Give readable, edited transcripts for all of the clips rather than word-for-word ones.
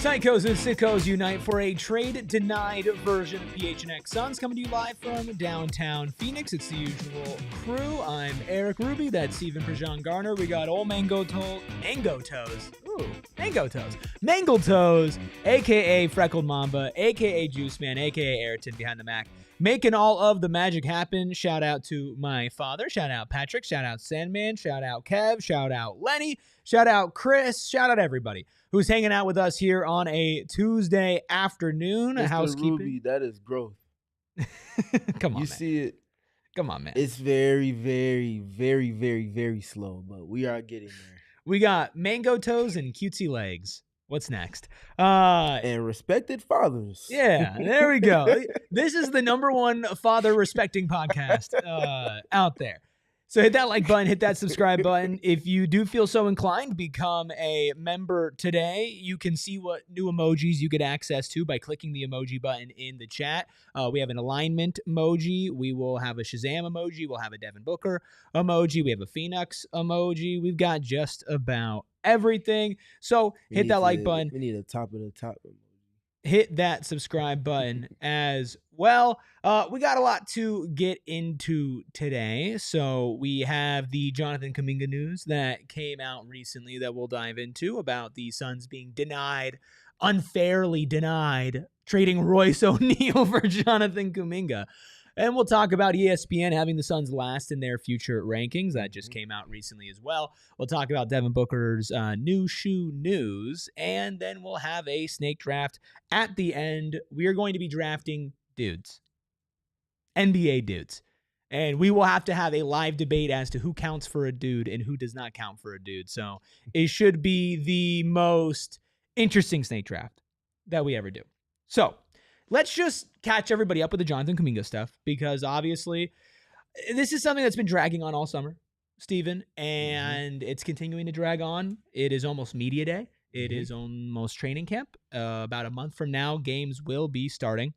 Psychos and sickos unite for a trade-denied version of PHNX Suns, coming to you live from downtown Phoenix. It's the usual crew. I'm Erik Ruby. That's PridGeon-Garner. We got old Mango Toes, a.k.a. Freckled Mamba, a.k.a. Juice Man, a.k.a. Ayrton behind the Mac, making all of the magic happen. Shout out to my father. Shout out Patrick. Shout out Sandman. Shout out Kev. Shout out Lenny. Shout out Chris. Shout out everybody who's hanging out with us here on a Tuesday afternoon. Mr. Housekeeping. Ruby, that is growth. Come on, you man. see it. Come on, man. It's very, very, very, very, very slow, but we are getting there. We got Mango Toes and Cutesy Legs. What's next? And respected fathers. Yeah, there we go. This is the number one father-respecting podcast out there. So hit that like button, hit that subscribe button. If you do feel so inclined, become a member today. You can see what new emojis you get access to by clicking the emoji button in the chat. We have an alignment emoji. We will have a Shazam emoji. We'll have a Devin Booker emoji. We have a Phoenix emoji. We've got just about everything. So hit that like button. We need a top of the top emoji. Hit that subscribe button as well. We got a lot to get into today. So we have the Jonathan Kuminga news that came out recently that we'll dive into about the Suns being unfairly denied, trading Royce O'Neal for Jonathan Kuminga. And we'll talk about ESPN having the Suns last in their future rankings. That just came out recently as well. We'll talk about Devin Booker's new shoe news. And then we'll have a snake draft at the end. We are going to be drafting dudes. NBA dudes. And we will have to have a live debate as to who counts for a dude and who does not count for a dude. So it should be the most interesting snake draft that we ever do. So let's just catch everybody up with the Jonathan Kuminga stuff, because obviously this is something that's been dragging on all summer, Steven, and it's continuing to drag on. It is almost media day. It is almost training camp. About a month from now, games will be starting.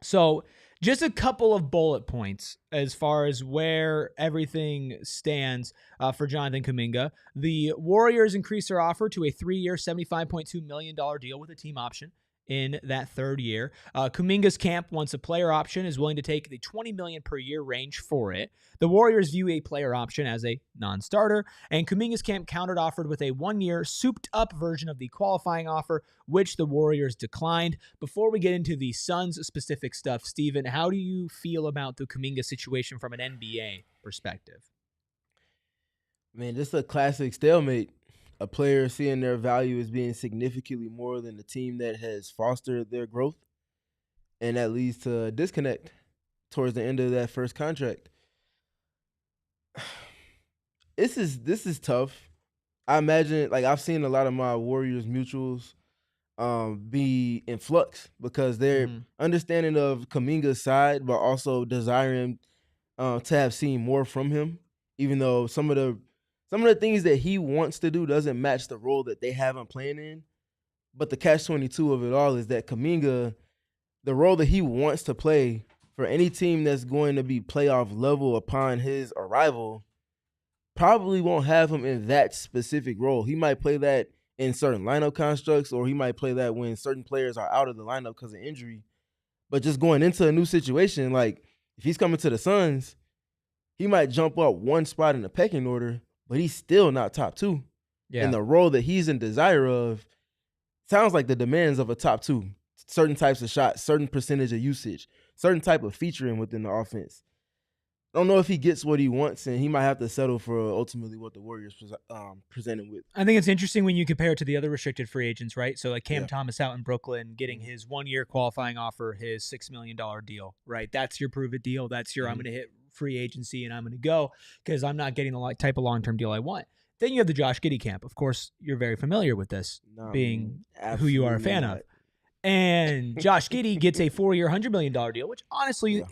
So just a couple of bullet points as far as where everything stands for Jonathan Kuminga. The Warriors increased their offer to a 3-year, $75.2 million deal with a team option in that third year. Kuminga's camp wants a player option, is willing to take the $20 million per year range for it. The Warriors view a player option as a non-starter, and Kuminga's camp countered-offered with a 1-year souped-up version of the qualifying offer, which the Warriors declined. Before we get into the Suns-specific stuff, Steven, how do you feel about the Kuminga situation from an NBA perspective? Man, this is a classic stalemate. A player seeing their value as being significantly more than the team that has fostered their growth. And that leads to a disconnect towards the end of that first contract. This is tough. I imagine, like, I've seen a lot of my Warriors mutuals be in flux because they're understanding of Kuminga's side, but also desiring to have seen more from him, even though some of the things that he wants to do doesn't match the role that they have him playing in. But the catch-22 of it all is that Kuminga, the role that he wants to play for any team that's going to be playoff level upon his arrival, probably won't have him in that specific role. He might play that in certain lineup constructs, or he might play that when certain players are out of the lineup because of injury. But just going into a new situation, like if he's coming to the Suns, he might jump up one spot in the pecking order, but he's still not top 2. Yeah. And the role that he's in desire of sounds like the demands of a top 2. Certain types of shots, certain percentage of usage, certain type of featuring within the offense. I don't know if he gets what he wants, and he might have to settle for ultimately what the Warriors presented with. I think it's interesting when you compare it to the other restricted free agents, right? So like Cam Thomas out in Brooklyn getting his 1-year qualifying offer, his $6 million deal, right? That's your prove-it deal. That's your I'm going to hit free agency and I'm going to go because I'm not getting the type of long-term deal I want. Then you have the Josh Giddey camp. Of course, you're very familiar with this, being who you are a fan of. And Josh Giddey gets a 4-year, $100 million deal, which honestly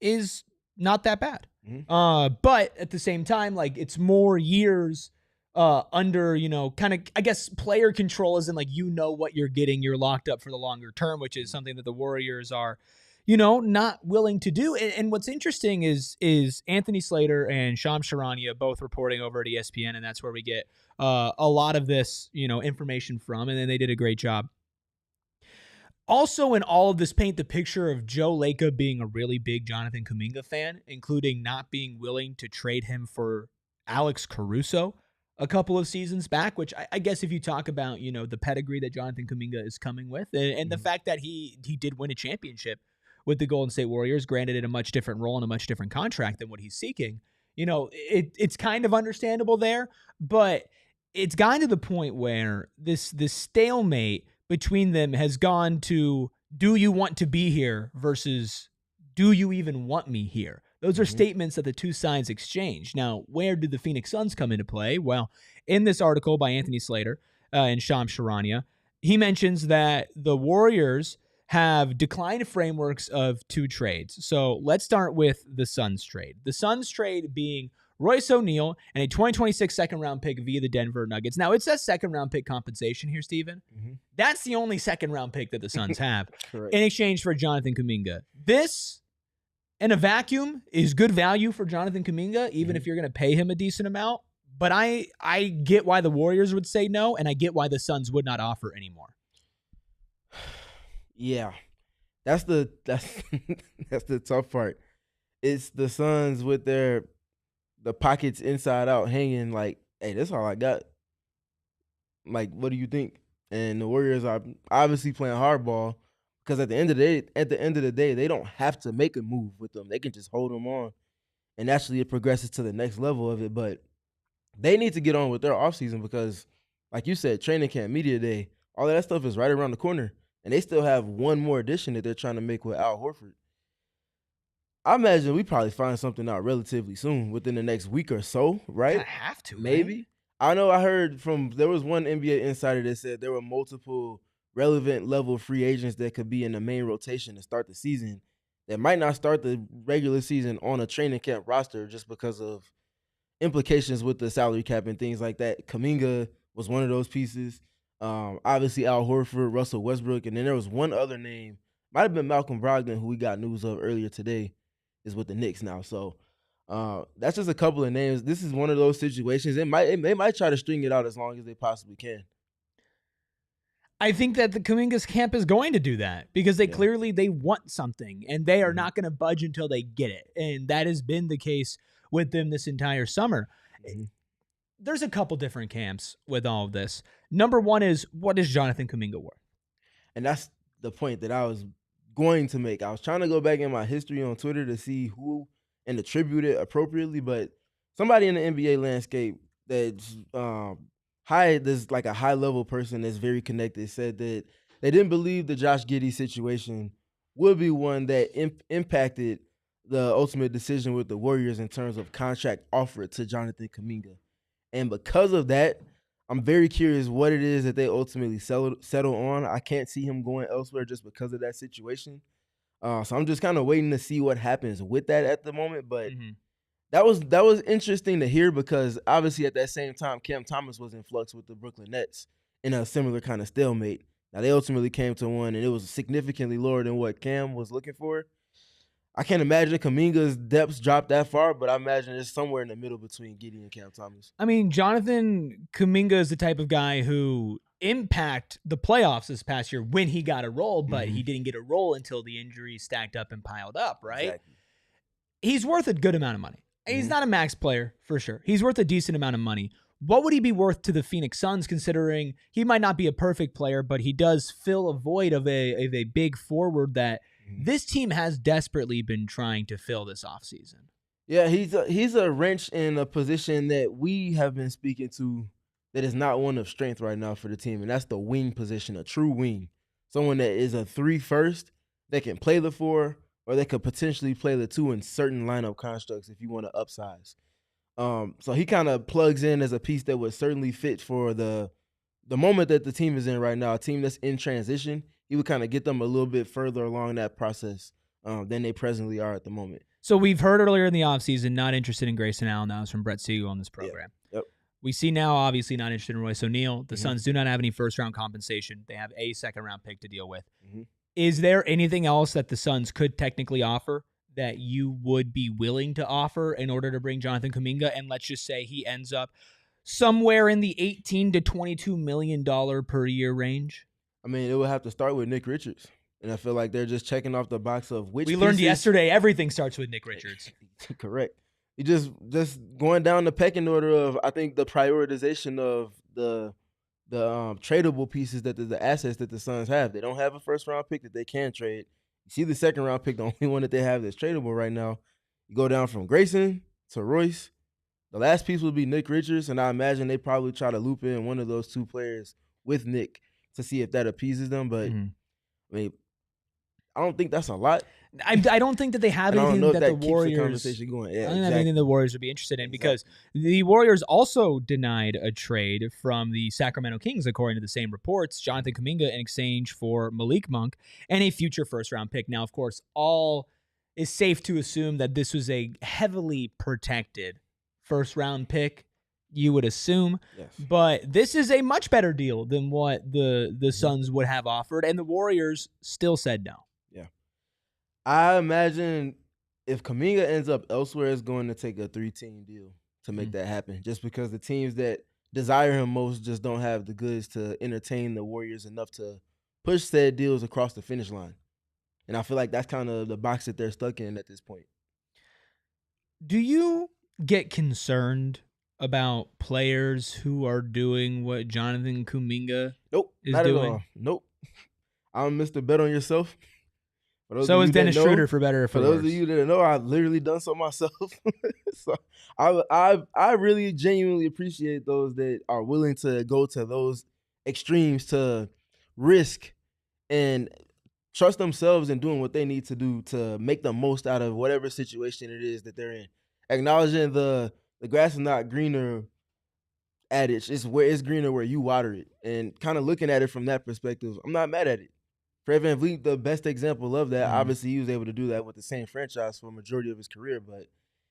is not that bad. But at the same time, like, it's more years under, kind of, I guess, player control, as in, like, what you're getting. You're locked up for the longer term, which is something that the Warriors are, not willing to do. And what's interesting is Anthony Slater and Shams Charania both reporting over at ESPN, and that's where we get a lot of this, information from, and then they did a great job. Also, in all of this, paint the picture of Joe Lacob being a really big Jonathan Kuminga fan, including not being willing to trade him for Alex Caruso a couple of seasons back, which I guess if you talk about, the pedigree that Jonathan Kuminga is coming with, and the fact that he did win a championship with the Golden State Warriors, granted in a much different role and a much different contract than what he's seeking, it's kind of understandable there, but it's gotten to the point where this stalemate between them has gone to, do you want to be here versus do you even want me here? Those are statements that the two sides exchange. Now, where did the Phoenix Suns come into play? Well, in this article by Anthony Slater and Shams Charania, he mentions that the Warriors have declined frameworks of two trades. So let's start with the Suns trade. The Suns trade being Royce O'Neal and a 2026 second-round pick via the Denver Nuggets. Now, it says second-round pick compensation here, Steven. That's the only second-round pick that the Suns have in exchange for Jonathan Kuminga. This, in a vacuum, is good value for Jonathan Kuminga, even if you're going to pay him a decent amount. But I get why the Warriors would say no, and I get why the Suns would not offer anymore. Yeah, that's the tough part. It's the Suns with the pockets inside out hanging like, hey, that's all I got. Like, what do you think? And the Warriors are obviously playing hardball because at the end of the day, they don't have to make a move with them. They can just hold them on, and actually it progresses to the next level of it. But they need to get on with their offseason because, like you said, training camp, media day, all of that stuff is right around the corner. And they still have one more addition that they're trying to make with Al Horford. I imagine we probably find something out relatively soon, within the next week or so, right? I have to, maybe. Right? I know I heard there was one NBA insider that said there were multiple relevant level free agents that could be in the main rotation to start the season that might not start the regular season on a training camp roster just because of implications with the salary cap and things like that. Kuminga was one of those pieces. Obviously Al Horford, Russell Westbrook, and then there was one other name, might have been Malcolm Brogdon, who we got news of earlier today, is with the Knicks now. So that's just a couple of names. This is one of those situations. They might try to string it out as long as they possibly can. I think that the Kuminga's camp is going to do that because they clearly want something, and they are not going to budge until they get it. And that has been the case with them this entire summer. There's a couple different camps with all of this. Number one is, what is Jonathan Kuminga worth? And that's the point that I was going to make. I was trying to go back in my history on Twitter to see who and attribute it appropriately, but somebody in the NBA landscape that's there's like a high-level person that's very connected said that they didn't believe the Josh Giddey situation would be one that impacted the ultimate decision with the Warriors in terms of contract offer to Jonathan Kuminga. And because of that, I'm very curious what it is that they ultimately settle on. I can't see him going elsewhere just because of that situation. So I'm just kind of waiting to see what happens with that at the moment. But that was interesting to hear because obviously at that same time, Cam Thomas was in flux with the Brooklyn Nets in a similar kind of stalemate. Now, they ultimately came to one, and it was significantly lower than what Cam was looking for. I can't imagine Kuminga's depths dropped that far, but I imagine it's somewhere in the middle between Giddey and Cam Thomas. I mean, Jonathan Kuminga is the type of guy who impacted the playoffs this past year when he got a role, but he didn't get a role until the injuries stacked up and piled up, right? Exactly. He's worth a good amount of money. He's not a max player, for sure. He's worth a decent amount of money. What would he be worth to the Phoenix Suns, considering he might not be a perfect player, but he does fill a void of a big forward that this team has desperately been trying to fill this offseason? Yeah, he's a wrench in a position that we have been speaking to that is not one of strength right now for the team, and that's the wing position, a true wing. Someone that is a 3 first, that can play the 4, or they could potentially play the 2 in certain lineup constructs if you want to upsize. So he kind of plugs in as a piece that would certainly fit for the moment that the team is in right now, a team that's in transition. He would kind of get them a little bit further along that process than they presently are at the moment. So we've heard earlier in the offseason, not interested in Grayson Allen. That was from Brett Siegel on this program. Yep. We see now, obviously, not interested in Royce O'Neal. The Suns do not have any first-round compensation. They have a second-round pick to deal with. Is there anything else that the Suns could technically offer that you would be willing to offer in order to bring Jonathan Kuminga? And let's just say he ends up somewhere in the $18 to $22 million per year range. I mean, it would have to start with Nick Richards. And I feel like they're just checking off the box of which we learned yesterday everything starts with Nick Richards. Correct. You just going down the pecking order of, I think, the prioritization of the tradable pieces, that the assets that the Suns have. They don't have a first-round pick that they can trade. You see the second-round pick, the only one that they have that's tradable right now. You go down from Grayson to Royce. The last piece would be Nick Richards, and I imagine they probably try to loop in one of those 2 players with Nick to see if that appeases them. But, I mean, I don't think that's a lot. I don't think that they have anything that the Warriors. Keeps the conversation going. Yeah, I don't think anything the Warriors would be interested in because the Warriors also denied a trade from the Sacramento Kings, according to the same reports. Jonathan Kuminga in exchange for Malik Monk and a future first-round pick. Now, of course, all is safe to assume that this was a heavily protected first-round pick. You would assume, but this is a much better deal than what the Suns would have offered, and the Warriors still said no. I imagine if Kuminga ends up elsewhere, it's going to take a 3-team deal to make that happen, just because the teams that desire him most just don't have the goods to entertain the Warriors enough to push said deals across the finish line. And I feel like that's kind of the box that they're stuck in at this point. Do you get concerned about players who are doing what Jonathan Kuminga is not doing? At all. Nope. I'm Mr. Bet on Yourself. So is Dennis Schroeder, for better or for worse. For those of you that know, I've literally done so myself. So I really genuinely appreciate those that are willing to go to those extremes to risk and trust themselves in doing what they need to do to make the most out of whatever situation it is that they're in. Acknowledging the grass is not greener adage. It's greener where you water it. And kind of looking at it from that perspective, I'm not mad at it. Fred VanVleet, the best example of that. Obviously, he was able to do that with the same franchise for a majority of his career, but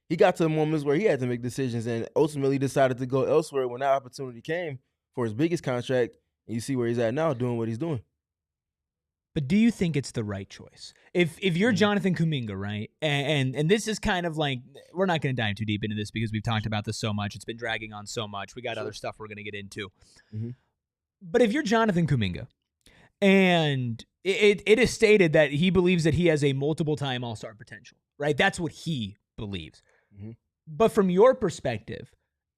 he got to moments where he had to make decisions and ultimately decided to go elsewhere when that opportunity came for his biggest contract, and you see where he's at now doing what he's doing. But do you think it's the right choice? If you're Jonathan Kuminga, right, and this is kind of like, we're not going to dive too deep into this because we've talked about this so much. It's been dragging on so much. We got other stuff we're going to get into. But if you're Jonathan Kuminga, and it is stated that he believes that he has a multiple-time All-Star potential, right? That's what he believes. But from your perspective,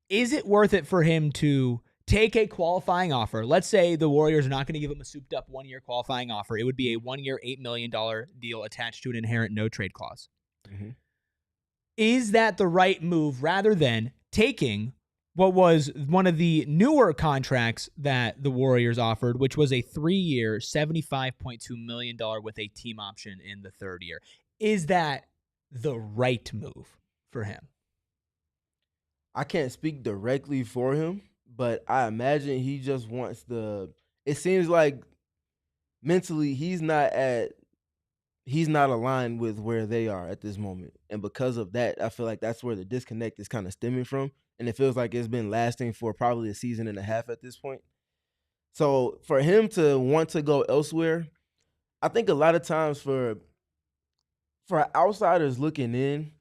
is it worth it for him to take a qualifying offer? Let's say the Warriors are not going to give him a souped-up one-year qualifying offer. It would be a one-year, $8 million deal attached to an inherent no-trade clause. Is that the right move rather than taking what was one of the newer contracts that the Warriors offered, which was a 3-year, $75.2 million with a team option in the 3rd year? Is that the right move for him? I can't speak directly for him, but I imagine he just wants it seems like mentally he's not aligned with where they are at this moment. And because of that, I feel like that's where the disconnect is kind of stemming from. And it feels like it's been lasting for probably a season and a half at this point. So for him to want to go elsewhere, I think a lot of times for outsiders looking in,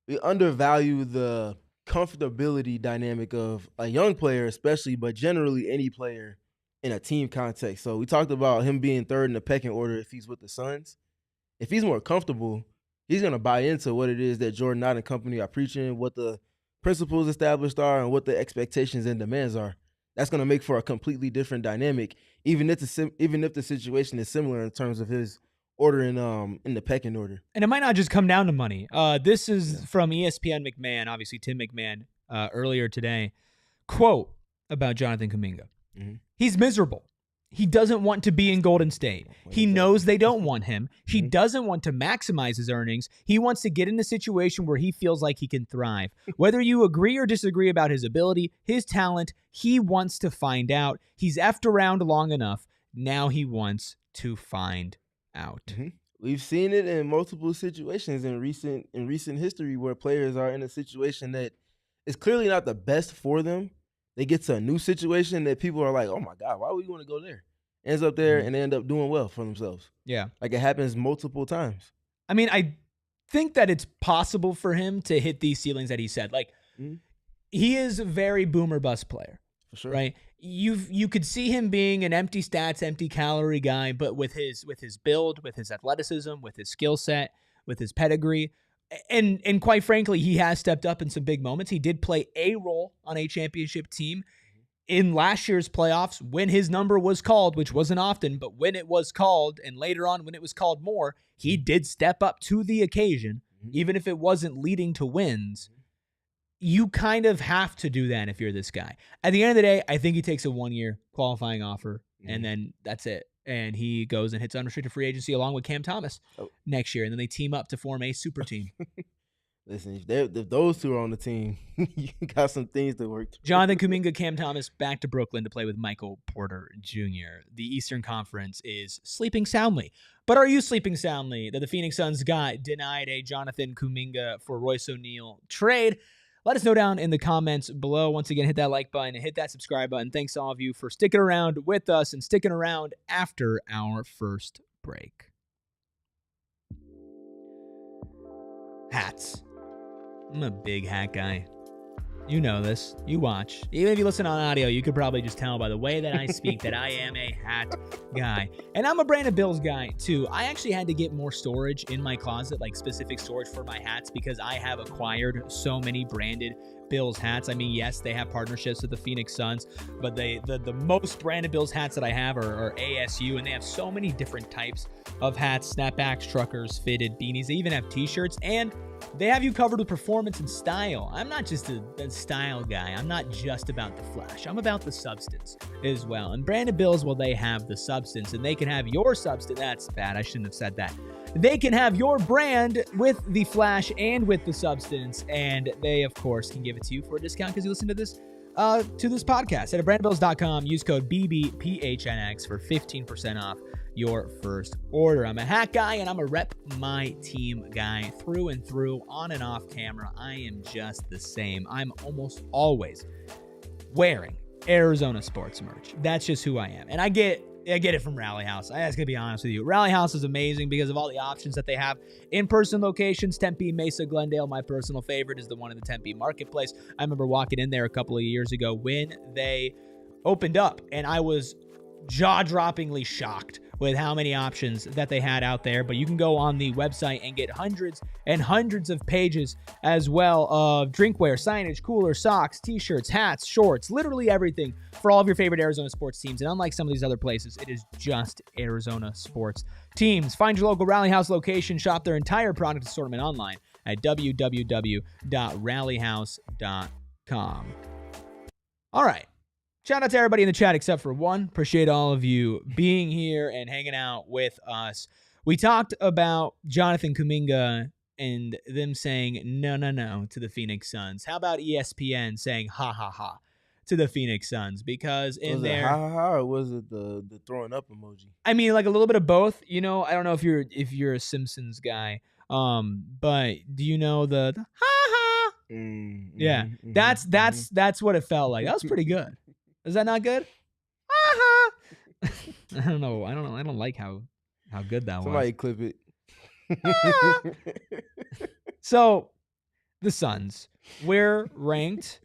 we undervalue the comfortability dynamic of a young player especially, but generally any player in a team context. So we talked about him being 3rd in the pecking order if he's with the Suns. If he's more comfortable, he's going to buy into what it is that Jordan Knott and company are preaching, what the principles established are, and what the expectations and demands are. That's going to make for a completely different dynamic, even if the situation is similar in terms of his ordering in the pecking order. And it might not just come down to money. This is from ESPN McMahon, obviously Tim McMahon, earlier today. Quote about Jonathan Kuminga. He's miserable. He doesn't want to be in Golden State. He knows they don't want him. He doesn't want to maximize his earnings. He wants to get in a situation where he feels like he can thrive. Whether you agree or disagree about his ability, his talent, he wants to find out. He's effed around long enough. Now he wants to find out. We've seen it in multiple situations in recent history where players are in a situation that is clearly not the best for them. They get to a new situation that people are like, oh, my God, why would you want to go there? Ends up there, and they end up doing well for themselves. Yeah. Like, it happens multiple times. I mean, I think that it's possible for him to hit these ceilings that he said. Like, he is a very boomer bust player. For sure. Right? You could see him being an empty stats, empty calorie guy, but with his build, with his athleticism, with his skill set, with his pedigree, and quite frankly, he has stepped up in some big moments. He did play a role on a championship team in last year's playoffs when his number was called, which wasn't often, but when it was called, and later on when it was called more, he did step up to the occasion, even if it wasn't leading to wins. You kind of have to do that if you're this guy. At the end of the day, I think he takes a 1-year qualifying offer, and then that's it. And he goes and hits unrestricted free agency along with Cam Thomas next year, and then they team up to form a super team. Listen, if those two are on the team, you got some things to work through. Jonathan Kuminga, Cam Thomas back to Brooklyn to play with Michael Porter Jr. The Eastern Conference is sleeping soundly. But are you sleeping soundly that the Phoenix Suns got denied a Jonathan Kuminga for Royce O'Neal trade? Let us know down in the comments below. Once again, hit that like button and hit that subscribe button. Thanks to all of you for sticking around with us and sticking around after our first break. Hats. I'm a big hat guy. You know this. You watch. Even if you listen on audio, you could probably just tell by the way that I speak that I am a hat guy. And I'm a Brandon Bills guy, too. I actually had to get more storage in my closet, like specific storage for my hats, because I have acquired so many branded Bills hats. I mean, yes, they have partnerships with the Phoenix Suns, but the most branded Bills hats that I have are ASU, and they have so many different types of hats, snapbacks, truckers, fitted, beanies. They even have t-shirts, and they have you covered with performance and style. I'm not just a style guy. I'm not just about the flash. I'm about the substance as well. And Brandon Bills, well, they have the substance, and they can have your substance. That's bad. I shouldn't have said that. They can have your brand with the flash and with the substance, and they, of course, can give it to you for a discount because you listen to this podcast. At brandonbills.com, use code BBPHNX for 15% off your first order. I'm a hat guy, and I'm a rep my team guy through and through, on and off camera. I am just the same. I'm almost always wearing Arizona sports merch. That's just who I am. And I get it from Rally House. I just gotta be honest with you. Rally House is amazing because of all the options that they have. In-person locations, Tempe, Mesa, Glendale. My personal favorite is the one in the Tempe Marketplace. I remember walking in there a couple of years ago when they opened up, and I was jaw-droppingly shocked with how many options that they had out there. But you can go on the website and get hundreds and hundreds of pages as well of drinkware, signage, coolers, socks, t-shirts, hats, shorts, literally everything for all of your favorite Arizona sports teams. And unlike some of these other places, it is just Arizona sports teams. Find your local Rally House location, shop their entire product assortment online at www.rallyhouse.com. All right. Shout out to everybody in the chat except for one. Appreciate all of you being here and hanging out with us. We talked about Jonathan Kuminga and them saying no to the Phoenix Suns. How about ESPN saying ha ha ha to the Phoenix Suns? Because in there, was it ha ha ha, or was it the throwing up emoji? I mean, like a little bit of both. You know, I don't know if you're a Simpsons guy, but do you know the ha ha? Yeah, that's what it felt like. That was pretty good. Is that not good? I don't know. I don't like how good that Somebody clip it. So, the Suns, we're ranked,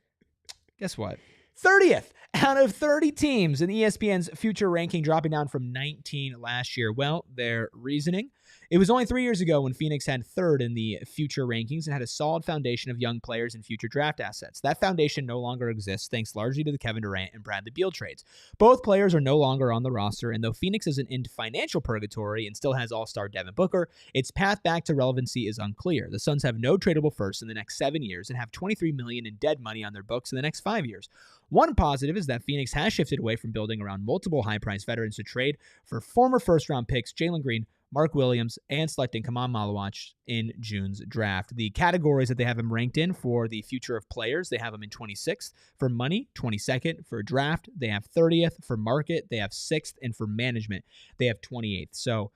guess what? 30th out of 30 teams in ESPN's future ranking, dropping down from 19 last year. Well, their reasoning It was only 3 years ago when Phoenix had third in the future rankings and had a solid foundation of young players and future draft assets. That foundation no longer exists thanks largely to the Kevin Durant and Bradley Beal trades. Both players are no longer on the roster, and though Phoenix isn't in financial purgatory and still has all-star Devin Booker, its path back to relevancy is unclear. The Suns have no tradable firsts in the next 7 years and have $23 million in dead money on their books in the next 5 years. One positive is that Phoenix has shifted away from building around multiple high-priced veterans to trade for former first-round picks Jalen Green, Mark Williams, and selecting Kaman Malawach in June's draft. The categories that they have him ranked in for the future of players, they have him in 26th for money, 22nd for draft, they have 30th for market, they have 6th, and for management, they have 28th. So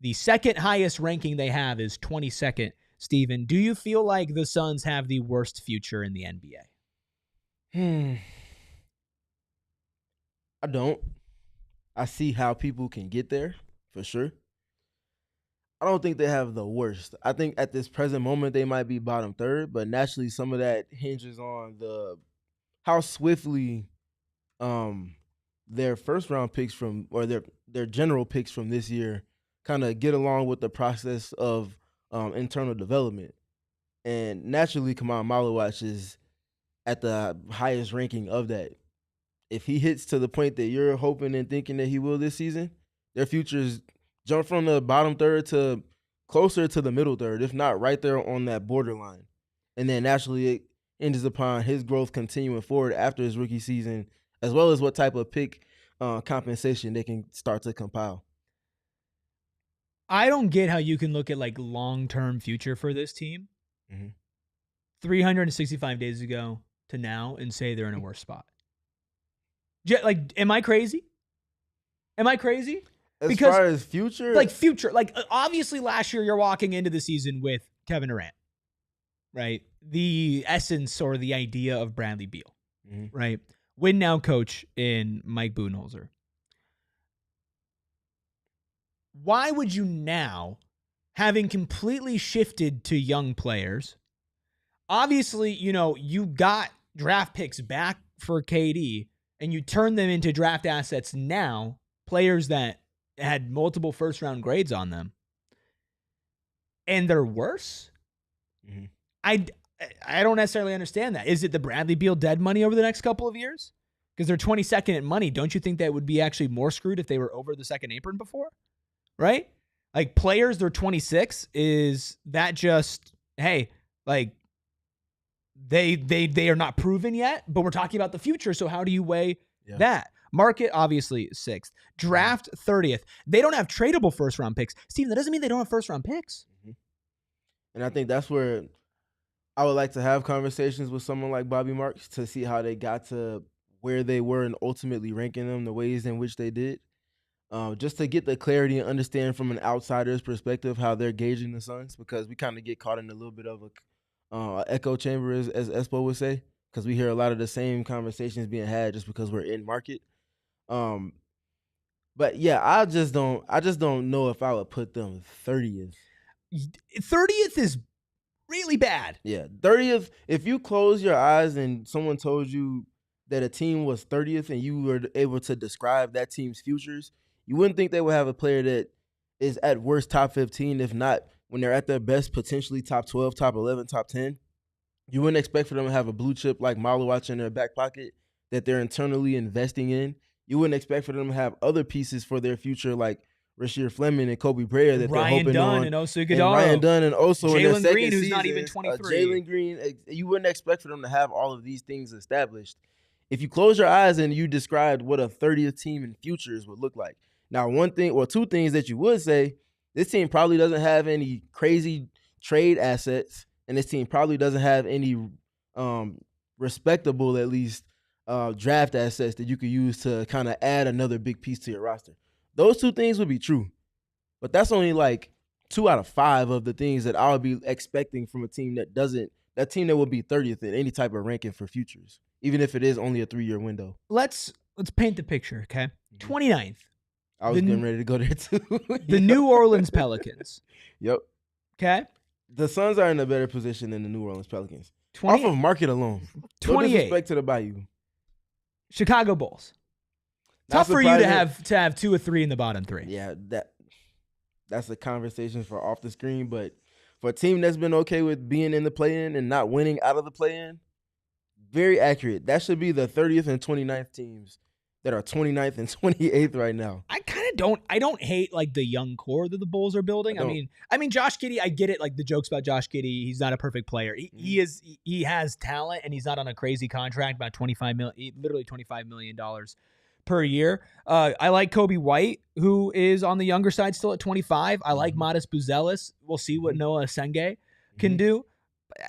the second highest ranking they have is 22nd. Steven, do you feel like the Suns have the worst future in the NBA? I don't. I see how people can get there, for sure. I don't think they have the worst. I think at this present moment they might be bottom third, but naturally some of that hinges on how swiftly their first round picks from, or their general picks from this year kind of get along with the process of internal development. And naturally Kaman Malawach is at the highest ranking of that. If he hits to the point that you're hoping and thinking that he will this season, their futures jump from the bottom third to closer to the middle third, if not right there on that borderline. And then naturally it hinges upon his growth continuing forward after his rookie season, as well as what type of pick compensation they can start to compile. I don't get how you can look at like long-term future for this team 365 days ago to now and say they're in a worse spot. Like, am I crazy? As far as future? Like, obviously last year you're walking into the season with Kevin Durant, right? The essence or the idea of Bradley Beal, right? Win now coach in Mike Budenholzer. Why would you now, having completely shifted to young players, obviously, you got draft picks back for KD, and you turn them into draft assets now, players that had multiple first-round grades on them, and they're worse? I don't necessarily understand that. Is it the Bradley Beal dead money over the next couple of years? Because they're 22nd in money. Don't you think that would be actually more screwed if they were over the second apron before? Right? Like, players, they're 26. Is that just, hey, like, they are not proven yet, but we're talking about the future, so how do you weigh that? Market, obviously, 6th. Draft, 30th. They don't have tradable first-round picks. Steven, that doesn't mean they don't have first-round picks. And I think that's where I would like to have conversations with someone like Bobby Marks to see how they got to where they were and ultimately ranking them the ways in which they did. Just to get the clarity and understand from an outsider's perspective how they're gauging the Suns, because we kind of get caught in a little bit of a echo chamber, as Espo would say, because we hear a lot of the same conversations being had just because we're in market. But yeah, I just don't know if I would put them 30th. 30th is really bad. Yeah, 30th. If you close your eyes and someone told you that a team was 30th and you were able to describe that team's futures, you wouldn't think they would have a player that is at worst top 15, if not, when they're at their best, potentially top 12, top 11, top 10. You wouldn't expect for them to have a blue chip like Malawach in their back pocket that they're internally investing in. You wouldn't expect for them to have other pieces for their future like Rasheer Fleming and Kobe Brea that they're hoping on. And Ryan Dunn and also Jalen Green, who's not even 23. Jalen Green, you wouldn't expect for them to have all of these things established. If you close your eyes and you described what a 30th team in futures would look like. Now, one thing or two things that you would say, this team probably doesn't have any crazy trade assets, and this team probably doesn't have any respectable, at least, draft assets that you could use to kind of add another big piece to your roster. Those two things would be true, but that's only like 2 out of 5 of the things that I would be expecting from a team that will be 30th in any type of ranking for futures, even if it is only a 3-year window. Let's paint the picture, okay? 29th. I was getting ready to go there too. The New Orleans Pelicans. Yep. Okay. The Suns are in a better position than the New Orleans Pelicans. 28. Off of market alone. 28. No disrespect to the Bayou. Chicago Bulls. Tough for you to have 2 or 3 in the bottom 3. Yeah, that's a conversation for off the screen. But for a team that's been okay with being in the play-in and not winning out of the play-in, very accurate. That should be the 30th and 29th teams that are 29th and 28th right now. I don't hate like the young core that the Bulls are building. I mean, Josh Giddey, I get it. Like the jokes about Josh Giddey, he's not a perfect player. He has talent, and he's not on a crazy contract, about literally $25 million per year. I like Kobe White, who is on the younger side still at 25. I like Modest Buzelis. We'll see what Noah Asenge can do.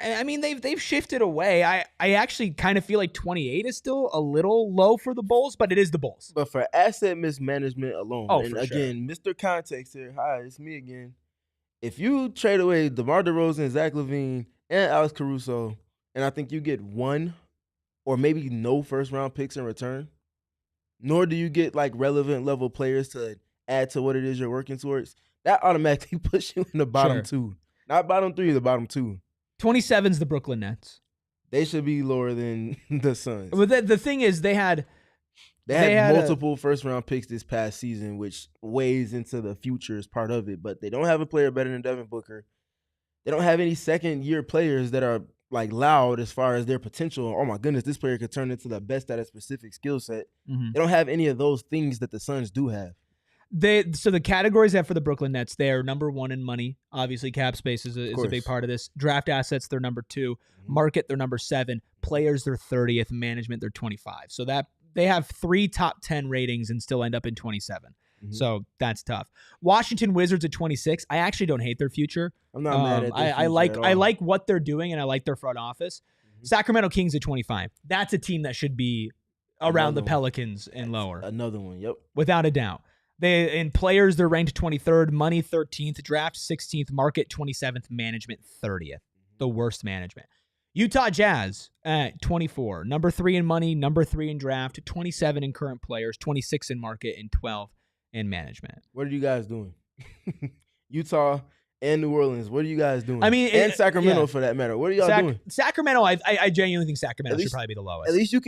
I mean, they've shifted away. I actually kind of feel like 28 is still a little low for the Bulls, but it is the Bulls. But for asset mismanagement alone, Oh, and for again, Mr. Context here. Hi, it's me again. If you trade away DeMar DeRozan, Zach LaVine, and Alex Caruso, and I think you get one or maybe no first-round picks in return, nor do you get like relevant level players to add to what it is you're working towards, that automatically puts you in the bottom two. Not bottom three, the bottom two. 27's the Brooklyn Nets. They should be lower than the Suns. But the thing is, they had multiple first-round picks this past season, which weighs into the future as part of it. But they don't have a player better than Devin Booker. They don't have any second-year players that are like loud as far as their potential. Oh my goodness, this player could turn into the best at a specific skill set. They don't have any of those things that the Suns do have. So the categories they have for the Brooklyn Nets, they're number one in money. Obviously, cap space is a big part of this. Draft assets, they're number 2. Market, they're number 7. Players, they're 30th. Management, they're 25. So that they have 3 top 10 ratings and still end up in 27. So that's tough. Washington Wizards at 26. I actually don't hate their future. I'm not mad at their I like what they're doing, and I like their front office. Sacramento Kings at 25. That's a team that should be around the Pelicans and lower. Another one, yep. Without a doubt. In players, they're ranked 23rd, money 13th, draft 16th, market 27th, management 30th. The worst management. Utah Jazz at 24, number 3 in money, number 3 in draft, 27 in current players, 26 in market, and 12 in management. What are you guys doing? Utah and New Orleans, what are you guys doing? I mean, and Sacramento for that matter. What are y'all doing? Sacramento, I genuinely think Sacramento should probably be the lowest. At least you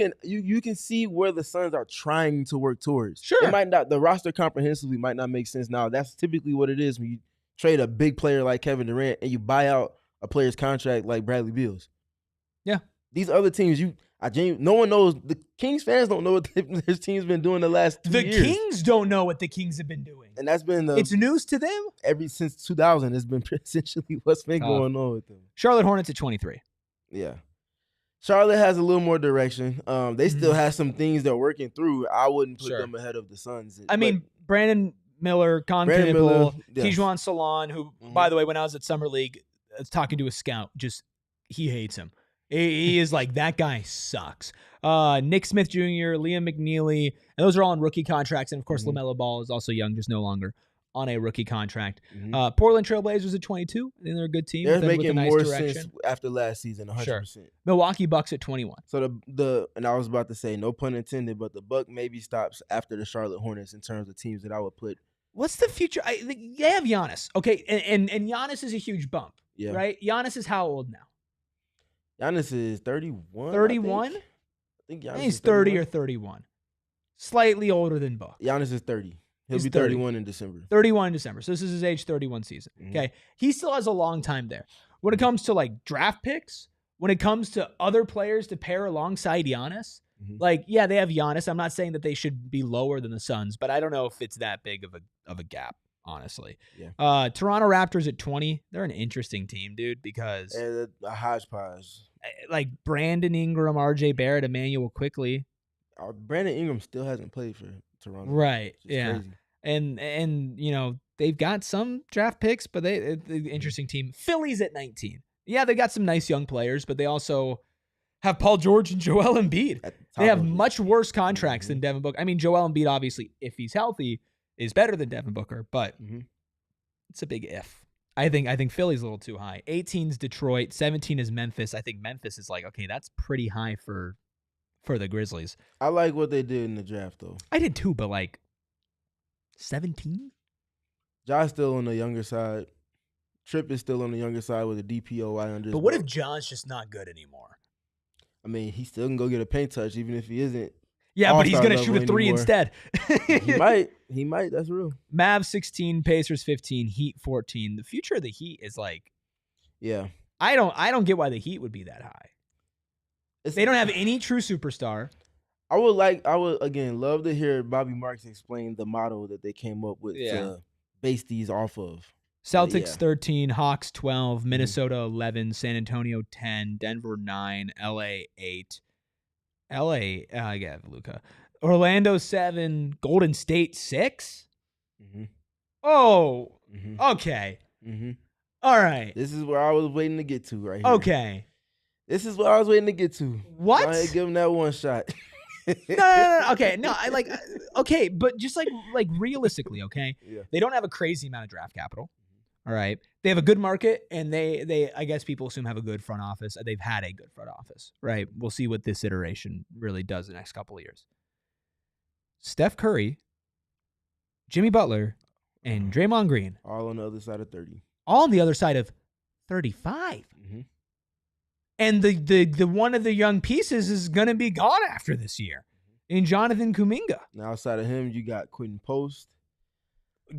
can see where the Suns are trying to work towards. Sure. It might not, the roster comprehensively might not make sense now. That's typically what it is when you trade a big player like Kevin Durant and you buy out a player's contract like Bradley Beal's. Yeah. These other teams, no one knows. The Kings fans don't know what their team's been doing the last 2 years. The Kings don't know what the Kings have been doing. And that's been it's news to them. Since 2000, it's been essentially what's been going on with them. Charlotte Hornets at 23. Yeah. Charlotte has a little more direction. They still have some things they're working through. I wouldn't put them ahead of the Suns. I mean, Brandon Miller, Tijuan Salon, who, by the way, when I was at Summer League, I was talking to a scout, he hates him. He is like, that guy sucks. Nick Smith Jr., Liam McNeely, and those are all on rookie contracts. And, of course, LaMelo Ball is also young, just no longer on a rookie contract. Portland Trailblazers at 22. I think they're a good team. They're making more sense after last season, 100%. Sure. Milwaukee Bucks at 21. So, and I was about to say, no pun intended, but the buck maybe stops after the Charlotte Hornets in terms of teams that I would put. What's the future? They have Giannis. Okay, and Giannis is a huge bump, right? Giannis is how old now? Giannis is 31. 31? I think he's 30 or 31. Slightly older than Book. Giannis is 30. He'll be 31 in December. 31 in December. So this is his age 31 season. Okay. He still has a long time there. When it comes to like draft picks, when it comes to other players to pair alongside Giannis, they have Giannis. I'm not saying that they should be lower than the Suns, but I don't know if it's that big of a gap. Honestly. Yeah. Toronto Raptors at 20. They're an interesting team, dude, because a hodgepodge. Like Brandon Ingram, RJ Barrett, Emmanuel Quickly. Brandon Ingram still hasn't played for Toronto. Right. Yeah. Crazy. And they've got some draft picks, but they're an interesting team. Phillies at 19. Yeah, they got some nice young players, but they also have Paul George and Joel Embiid. They have much worse contracts than Devin Booker. I mean, Joel Embiid, obviously, if he's healthy, is better than Devin Booker, but it's a big if. I think Philly's a little too high. 18's Detroit, 17 is Memphis. I think Memphis is like, okay, that's pretty high for the Grizzlies. I like what they did in the draft, though. I did too, but like 17? Josh still on the younger side. Tripp is still on the younger side with a DPOY under his But what belt. if John's just not good anymore? I mean, he still can go get a paint touch even if he isn't. Yeah, but he's all-star going to shoot a level three anymore. instead. He might. That's real. Mavs 16, Pacers 15, Heat 14. The future of the Heat is like, yeah. I don't get why the Heat would be that high. They don't have any true superstar. I would again love to hear Bobby Marks explain the model that they came up with to base these off of. Celtics 13, Hawks 12, Minnesota 11, San Antonio 10, Denver 9, LA 8. I got Luka. Orlando 7, Golden State 6. Oh, okay. All right. This is where I was waiting to get to right here. Okay. This is what I was waiting to get to. What? I give him that one shot. No. Okay, no. I like. Okay, but just like realistically, okay. Yeah. They don't have a crazy amount of draft capital. All right. They have a good market, and they I guess people assume have a good front office. They've had a good front office, right? We'll see what this iteration really does the next couple of years. Steph Curry, Jimmy Butler, and Draymond Green. All on the other side of 30. All on the other side of 35. And the one of the young pieces is going to be gone after this year in Jonathan Kuminga. Now, outside of him, you got Quentin Post.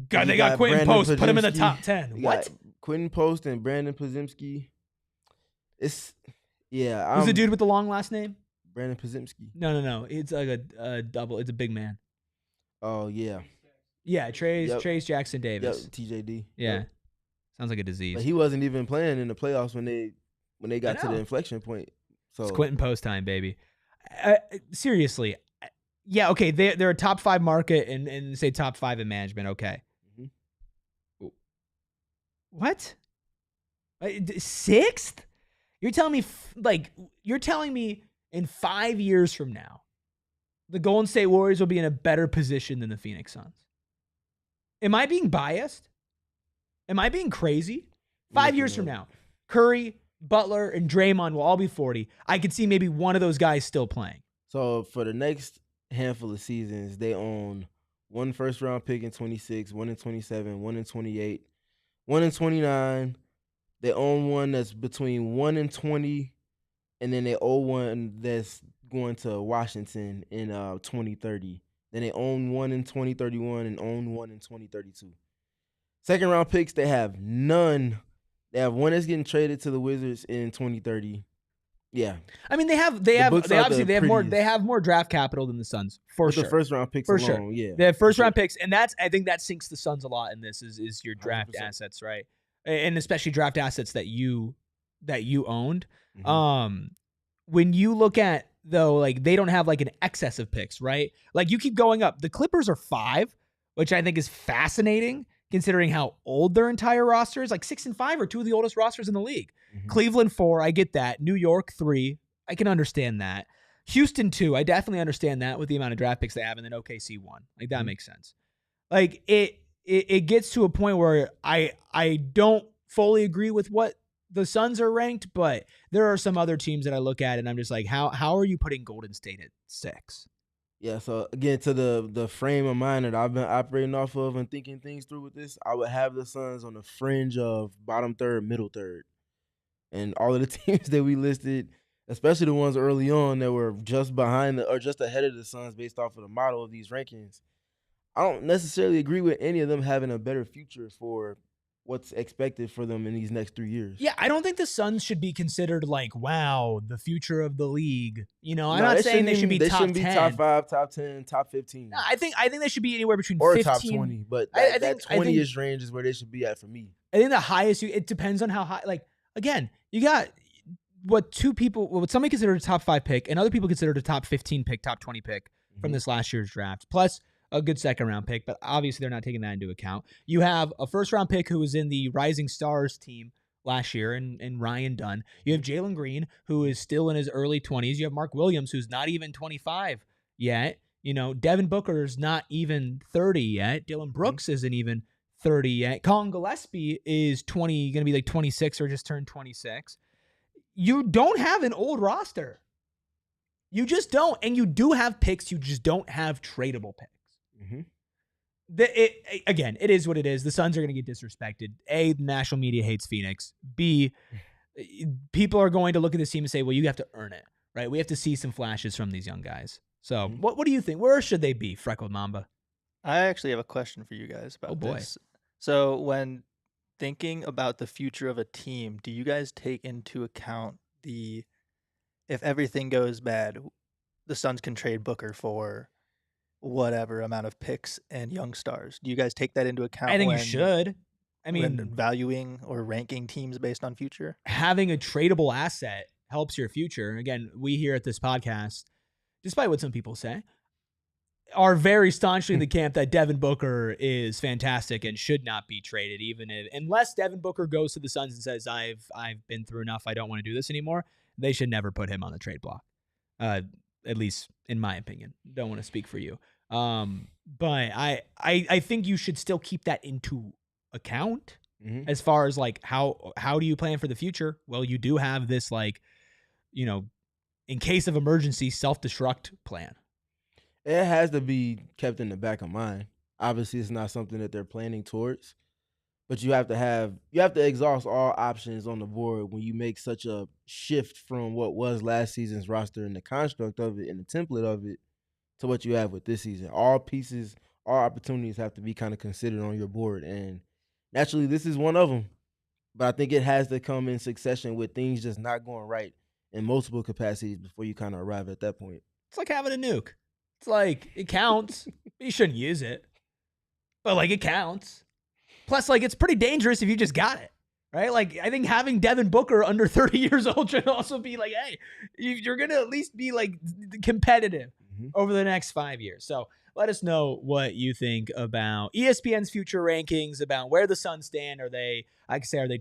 God, they got Quentin Post. Put him in the top 10. What? Quentin Post and Brandon Podziemski. Who's the dude with the long last name? Brandon Podziemski. No. It's like a double. It's a big man. Oh, yeah. Yeah, Trace Jackson Davis. Yep, TJD. Yeah. Yep. Sounds like a disease. But he wasn't even playing in the playoffs when they got to the inflection point. So it's Quentin Post time, baby. Seriously. Yeah, okay. They're a top 5 market and say top 5 in management. Okay. What? 6th? You're telling me in 5 years from now, the Golden State Warriors will be in a better position than the Phoenix Suns? Am I being biased? Am I being crazy? 5 years from now, Curry, Butler, and Draymond will all be 40. I could see maybe one of those guys still playing. So for the next handful of seasons, they own 1 first-round pick in 26, 1 in 27, 1 in 28, 1 in 29. They own one that's between 1 and 20, and then they own one that's going to Washington in 2030. Then they own 1 in 2031 and own 1 in 2032. Second-round picks, they have none. They have one that's getting traded to the Wizards in 2030. Yeah. I mean, they have more draft capital than the Suns for sure. The first round picks for alone, sure. Yeah. They have first round picks, and I think that sinks the Suns a lot in this is your draft 100%. assets, right? And especially draft assets that you owned. When you look at though, like they don't have like an excess of picks, right? Like you keep going up. The Clippers are 5, which I think is fascinating considering how old their entire roster is. Like 6 and 5 are 2 of the oldest rosters in the league. Cleveland 4, I get that. New York 3, I can understand that. Houston 2, I definitely understand that with the amount of draft picks they have, and then OKC 1. Like that makes sense. Like it gets to a point where I don't fully agree with what the Suns are ranked, but there are some other teams that I look at and I'm just like, how are you putting Golden State at 6? Yeah, so again, to the frame of mind that I've been operating off of and thinking things through with this, I would have the Suns on the fringe of bottom third, middle third. And all of the teams that we listed, especially the ones early on that were just behind or just ahead of the Suns based off of the model of these rankings, I don't necessarily agree with any of them having a better future for what's expected for them in these next 3 years. Yeah, I don't think the Suns should be considered like, wow, the future of the league. You know, I'm not saying they should be top 10. They shouldn't be top 5, top 10, top 15. No, I think they should be anywhere between or 15 top 20, but that 20-ish range is where they should be at for me. I think the highest it depends on how high. Like again, you got what somebody considered a top 5 pick and other people considered a top 15 pick, top 20 pick from this last year's draft. Plus a good second-round pick, but obviously they're not taking that into account. You have a first-round pick who was in the Rising Stars team last year and Ryan Dunn. You have Jalen Green, who is still in his early 20s. You have Mark Williams, who's not even 25 yet. You know, Devin Booker is not even 30 yet. Dylan Brooks isn't even 30 yet. Colin Gillespie is going to be like 26 or just turned 26. You don't have an old roster. You just don't. And you do have picks. You just don't have tradable picks. Again, it is what it is. The Suns are going to get disrespected. A, the national media hates Phoenix. B, people are going to look at this team and say, well, you have to earn it, right? We have to see some flashes from these young guys. So what do you think? Where should they be, Freckled Mamba? I actually have a question for you guys about this. So when thinking about the future of a team, do you guys take into account if everything goes bad, the Suns can trade Booker for whatever amount of picks and young stars? Do you guys take that into account? I think you should. I mean, when valuing or ranking teams based on future, having a tradable asset helps your future. Again, we here at this podcast, despite what some people say, are very staunchly in the camp that Devin Booker is fantastic and should not be traded, unless Devin Booker goes to the Suns and says, I've been through enough, I don't want to do this anymore. They should never put him on the trade block. At least in my opinion. Don't want to speak for you. But I think you should still keep that into account as far as like how do you plan for the future? Well, you do have this in case of emergency self-destruct plan. It has to be kept in the back of mind. Obviously, it's not something that they're planning towards, but you have to exhaust all options on the board when you make such a shift from what was last season's roster and the construct of it and the template of it to what you have with this season. All pieces, all opportunities have to be kind of considered on your board, and naturally, this is one of them. But I think it has to come in succession with things just not going right in multiple capacities before you kind of arrive at that point. It's like having a nuke. It's like, it counts. You shouldn't use it. But, like, it counts. Plus, like, it's pretty dangerous if you just got it, right? Like, I think having Devin Booker under 30 years old should also be like, hey, you're going to at least be, like, competitive over the next 5 years. So let us know what you think about ESPN's future rankings, about where the Suns stand. Are they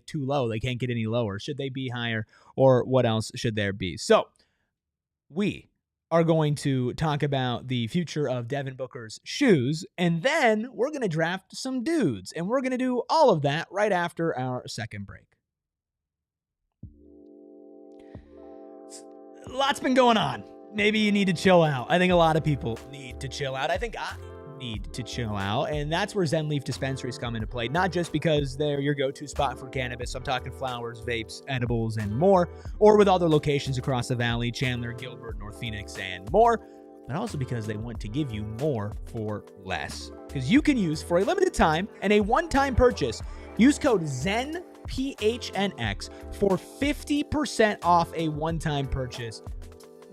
too low? They can't get any lower. Should they be higher? Or what else should there be? So we are going to talk about the future of Devin Booker's shoes, and then we're going to draft some dudes, and we're going to do all of that right after our second break. Lots been going on. Maybe you need to chill out. I think a lot of people need to chill out. I think I need to chill out, and that's where Zen Leaf dispensaries come into play. Not just because they're your go-to spot for cannabis. I'm talking flowers, vapes, edibles, and more, or with other locations across the valley, Chandler, Gilbert, North Phoenix, and more, but also because they want to give you more for less. Because you can use, for a limited time and a one-time purchase, use code ZENPHNX for 50% off a one-time purchase.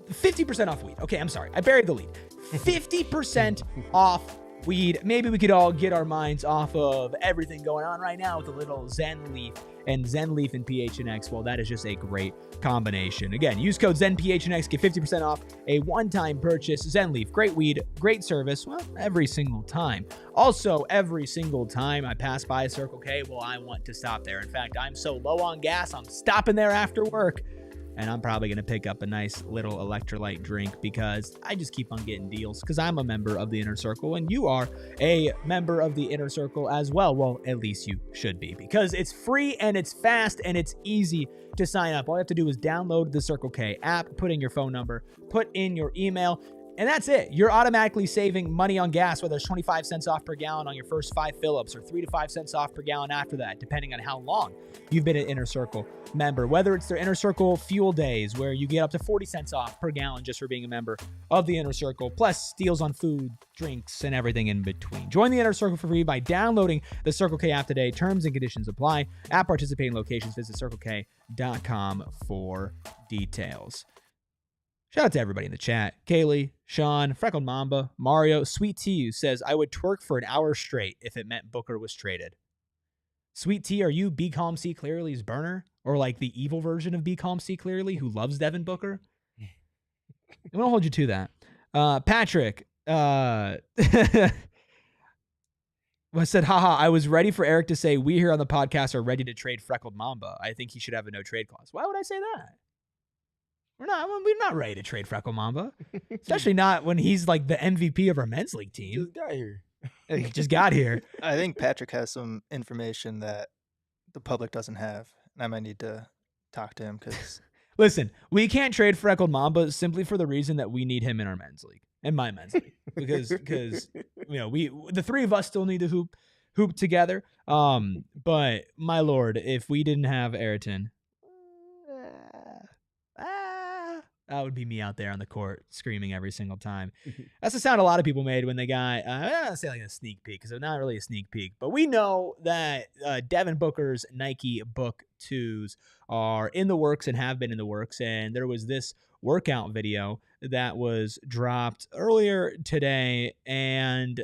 50% off weed. Okay, I'm sorry. I buried the lead. 50% off weed. Maybe we could all get our minds off of everything going on right now with a little Zen Leaf and PHNX. Well, that is just a great combination. Again, use code ZenPHNX, get 50% off a one-time purchase. Zen Leaf, great weed, great service. Well, every single time. Also, every single time I pass by a Circle K, well, I want to stop there. In fact, I'm so low on gas, I'm stopping there after work. And I'm probably going to pick up a nice little electrolyte drink because I just keep on getting deals because I'm a member of the Inner Circle and you are a member of the Inner Circle as well. Well, at least you should be because it's free and it's fast and it's easy to sign up. All you have to do is download the Circle K app, put in your phone number, put in your email, and that's it. You're automatically saving money on gas, whether it's 25 cents off per gallon on your first 5 fill-ups or 3 to 5 cents off per gallon after that, depending on how long you've been an Inner Circle member. Whether it's their Inner Circle fuel days, where you get up to 40 cents off per gallon just for being a member of the Inner Circle, plus deals on food, drinks, and everything in between. Join the Inner Circle for free by downloading the Circle K app today. Terms and conditions apply. At participating locations, visit CircleK.com for details. Shout out to everybody in the chat. Kaylee, Sean, Freckled Mamba, Mario, Sweet Tea says, I would twerk for an hour straight if it meant Booker was traded. Sweet Tea, are you Be Calm See Clearly's burner? Or like the evil version of Be Calm See Clearly who loves Devin Booker? I'm going to hold you to that. Patrick, I said, haha, I was ready for Erik to say, we here on the podcast are ready to trade Freckled Mamba. I think he should have a no trade clause. Why would I say that? We're not ready to trade Freckled Mamba, especially not when he's like the MVP of our men's league team. Just got here. He just got here. I think Patrick has some information that the public doesn't have. I might need to talk to him because listen, we can't trade Freckled Mamba simply for the reason that we need him in our men's league and my men's league because the three of us still need to hoop together. But my lord, if we didn't have Ayrton. That would be me out there on the court screaming every single time. That's the sound a lot of people made when they got, I don't want to say like a sneak peek, because it's not really a sneak peek, but we know that Devin Booker's Nike Book 2s are in the works and have been in the works. And there was this workout video that was dropped earlier today, and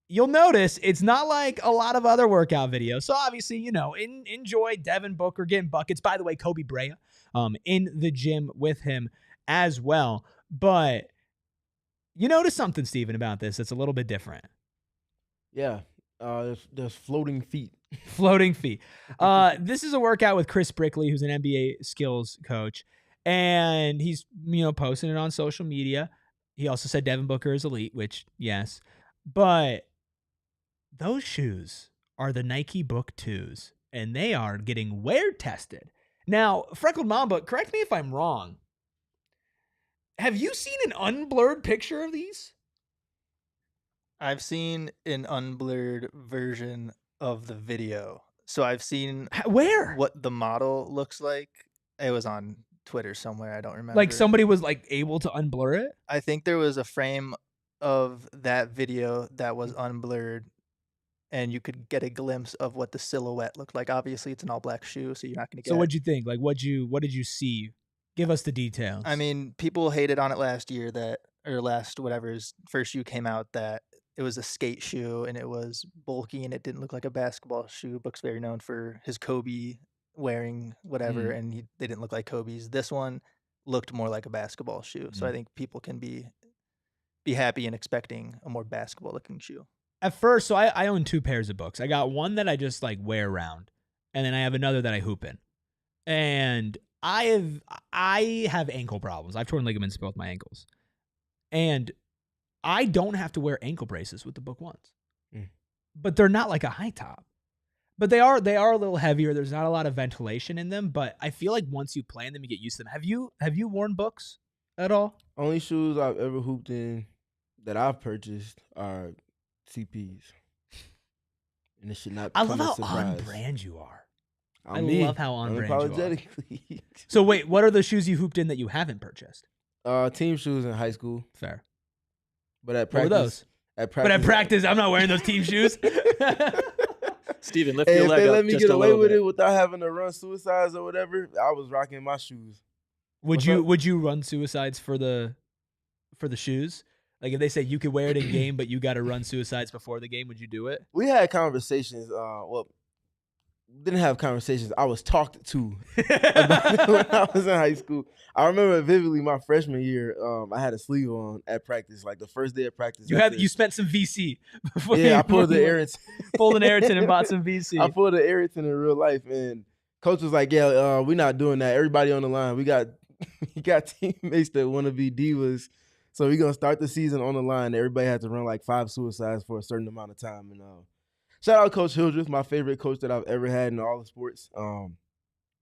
you'll notice it's not like a lot of other workout videos. So obviously, enjoy Devin Booker getting buckets. By the way, Kobe Bryant in the gym with him as well. But you notice something, Steven, about this that's a little bit different. Yeah. There's floating feet. Floating feet. This is a workout with Chris Brickley, who's an NBA skills coach. And he's, posting it on social media. He also said Devin Booker is elite, which, yes. But those shoes are the Nike Book 2s, and they are getting wear tested. Now, Freckled Mamba, correct me if I'm wrong. Have you seen an unblurred picture of these? I've seen an unblurred version of the video. So I've seen where what the model looks like. It was on Twitter somewhere. I don't remember. Like somebody was like able to unblur it? I think there was a frame of that video that was unblurred, and you could get a glimpse of what the silhouette looked like. Obviously, it's an all-black shoe, so you're not going to get. So what'd you think? Like, what did you see? Give us the details. I mean, people hated on it last year whatever's first shoe came out, that it was a skate shoe and it was bulky and it didn't look like a basketball shoe. Book's very known for his Kobe wearing whatever, and they didn't look like Kobe's. This one looked more like a basketball shoe. So I think people can be happy and expecting a more basketball-looking shoe. At first, so I own 2 pairs of books. I got one that I just like wear around, and then I have another that I hoop in. And I have ankle problems. I've torn ligaments in both my ankles. And I don't have to wear ankle braces with the Book 1s. But they're not like a high top. But they are a little heavier. There's not a lot of ventilation in them, but I feel like once you play in them, you get used to them. Have you worn Books at all? Only shoes I've ever hooped in that I've purchased are CPs. And it should not I come love as a how surprise. on brand you are. I love how on brand you are. Unapologetically. So wait, what are the shoes you hooped in that you haven't purchased? Team shoes in high school. Fair. But at What were practice, those? But at practice, I'm not wearing those team shoes. Steven, lift hey, your if leg they up let me just get a away little with bit. it without having to run suicides or whatever, I was rocking my shoes. Would you run suicides for the shoes? Like if they say you could wear it in game, but you got to run suicides before the game, would you do it? We had conversations. Didn't have conversations. I was talked to about when I was in high school. I remember vividly my freshman year. I had a sleeve on at practice, like the first day of practice. You spent some VC. I pulled the Ayrton. Pulled an Ayrton and bought some VC. I pulled the Ayrton in real life, and coach was like, "Yeah, we're not doing that. Everybody on the line. We got teammates that want to be divas, so we're gonna start the season on the line. Everybody had to run like 5 suicides for a certain amount of time." And shout out Coach Hildreth, my favorite coach that I've ever had in all the sports.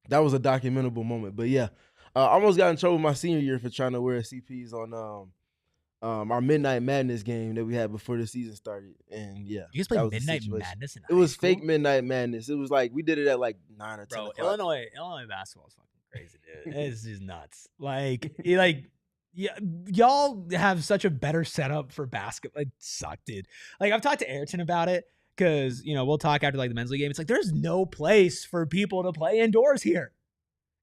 That was a documentable moment. But yeah, I almost got in trouble my senior year for trying to wear CPs on our Midnight Madness game that we had before the season started. And yeah, you guys played Midnight Madness in high school? It was school? fake Midnight Madness. It was like we did it at like 9 or 10 o'clock. Illinois basketball is fucking crazy, dude. It's just nuts. Y'all have such a better setup for basketball. It sucked, dude. Like I've talked to Ayrton about it. Because, we'll talk after like the men's league game. It's like there's no place for people to play indoors here.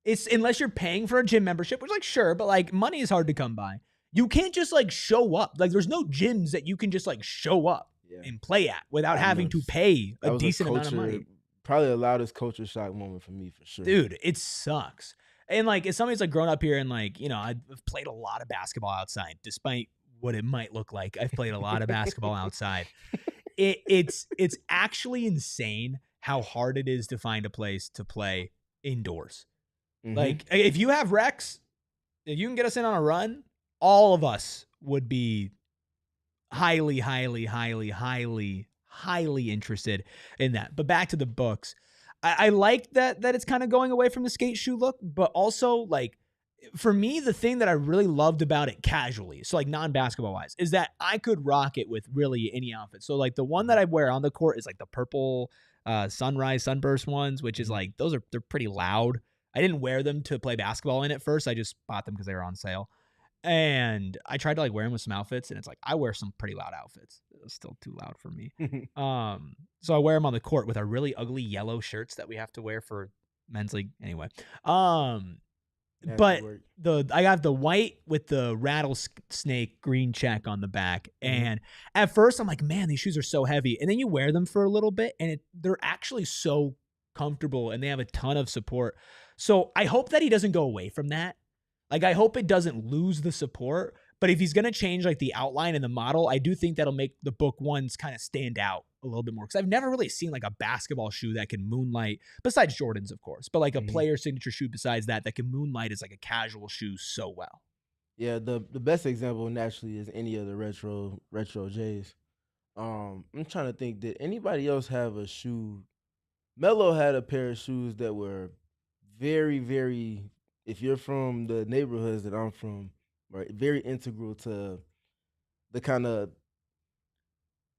It's unless you're paying for a gym membership, which like sure, but like money is hard to come by. You can't just like show up. Like there's no gyms that you can just like show up and play at without having to pay a decent amount of money. Probably the loudest culture shock moment for me for sure. Dude, it sucks. And like as somebody's like grown up here and like, I've played a lot of basketball outside, despite what it might look like. I've played a lot of basketball outside. It's actually insane how hard it is to find a place to play indoors. Mm-hmm. Like if you have Rex, if you can get us in on a run, all of us would be highly, highly, highly, highly, highly interested in that. But back to the books. I like that it's kind of going away from the skate shoe look, but also like for me, the thing that I really loved about it casually, so like non-basketball wise, is that I could rock it with really any outfit. So like the one that I wear on the court is like the purple sunrise sunburst ones, which is like they're pretty loud. I didn't wear them to play basketball in at first. I just bought them because they were on sale. And I tried to like wear them with some outfits, and it's like I wear some pretty loud outfits. It was still too loud for me. So I wear them on the court with our really ugly yellow shirts that we have to wear for men's league anyway. But I got the white with the rattlesnake green check on the back. And at first I'm like, man, these shoes are so heavy. And then you wear them for a little bit and they're actually so comfortable and they have a ton of support. So I hope that he doesn't go away from that. Like, I hope it doesn't lose the support. But if he's going to change like the outline and the model, I do think that'll make the book ones kind of stand out a little bit more. Because I've never really seen like a basketball shoe that can moonlight, besides Jordan's, of course, but like a player signature shoe besides that can moonlight as like a casual shoe so well. Yeah, the best example naturally is any of the retro J's. I'm trying to think, did anybody else have a shoe? Melo had a pair of shoes that were very, very, if you're from the neighborhoods that I'm from, right, very integral to the kind of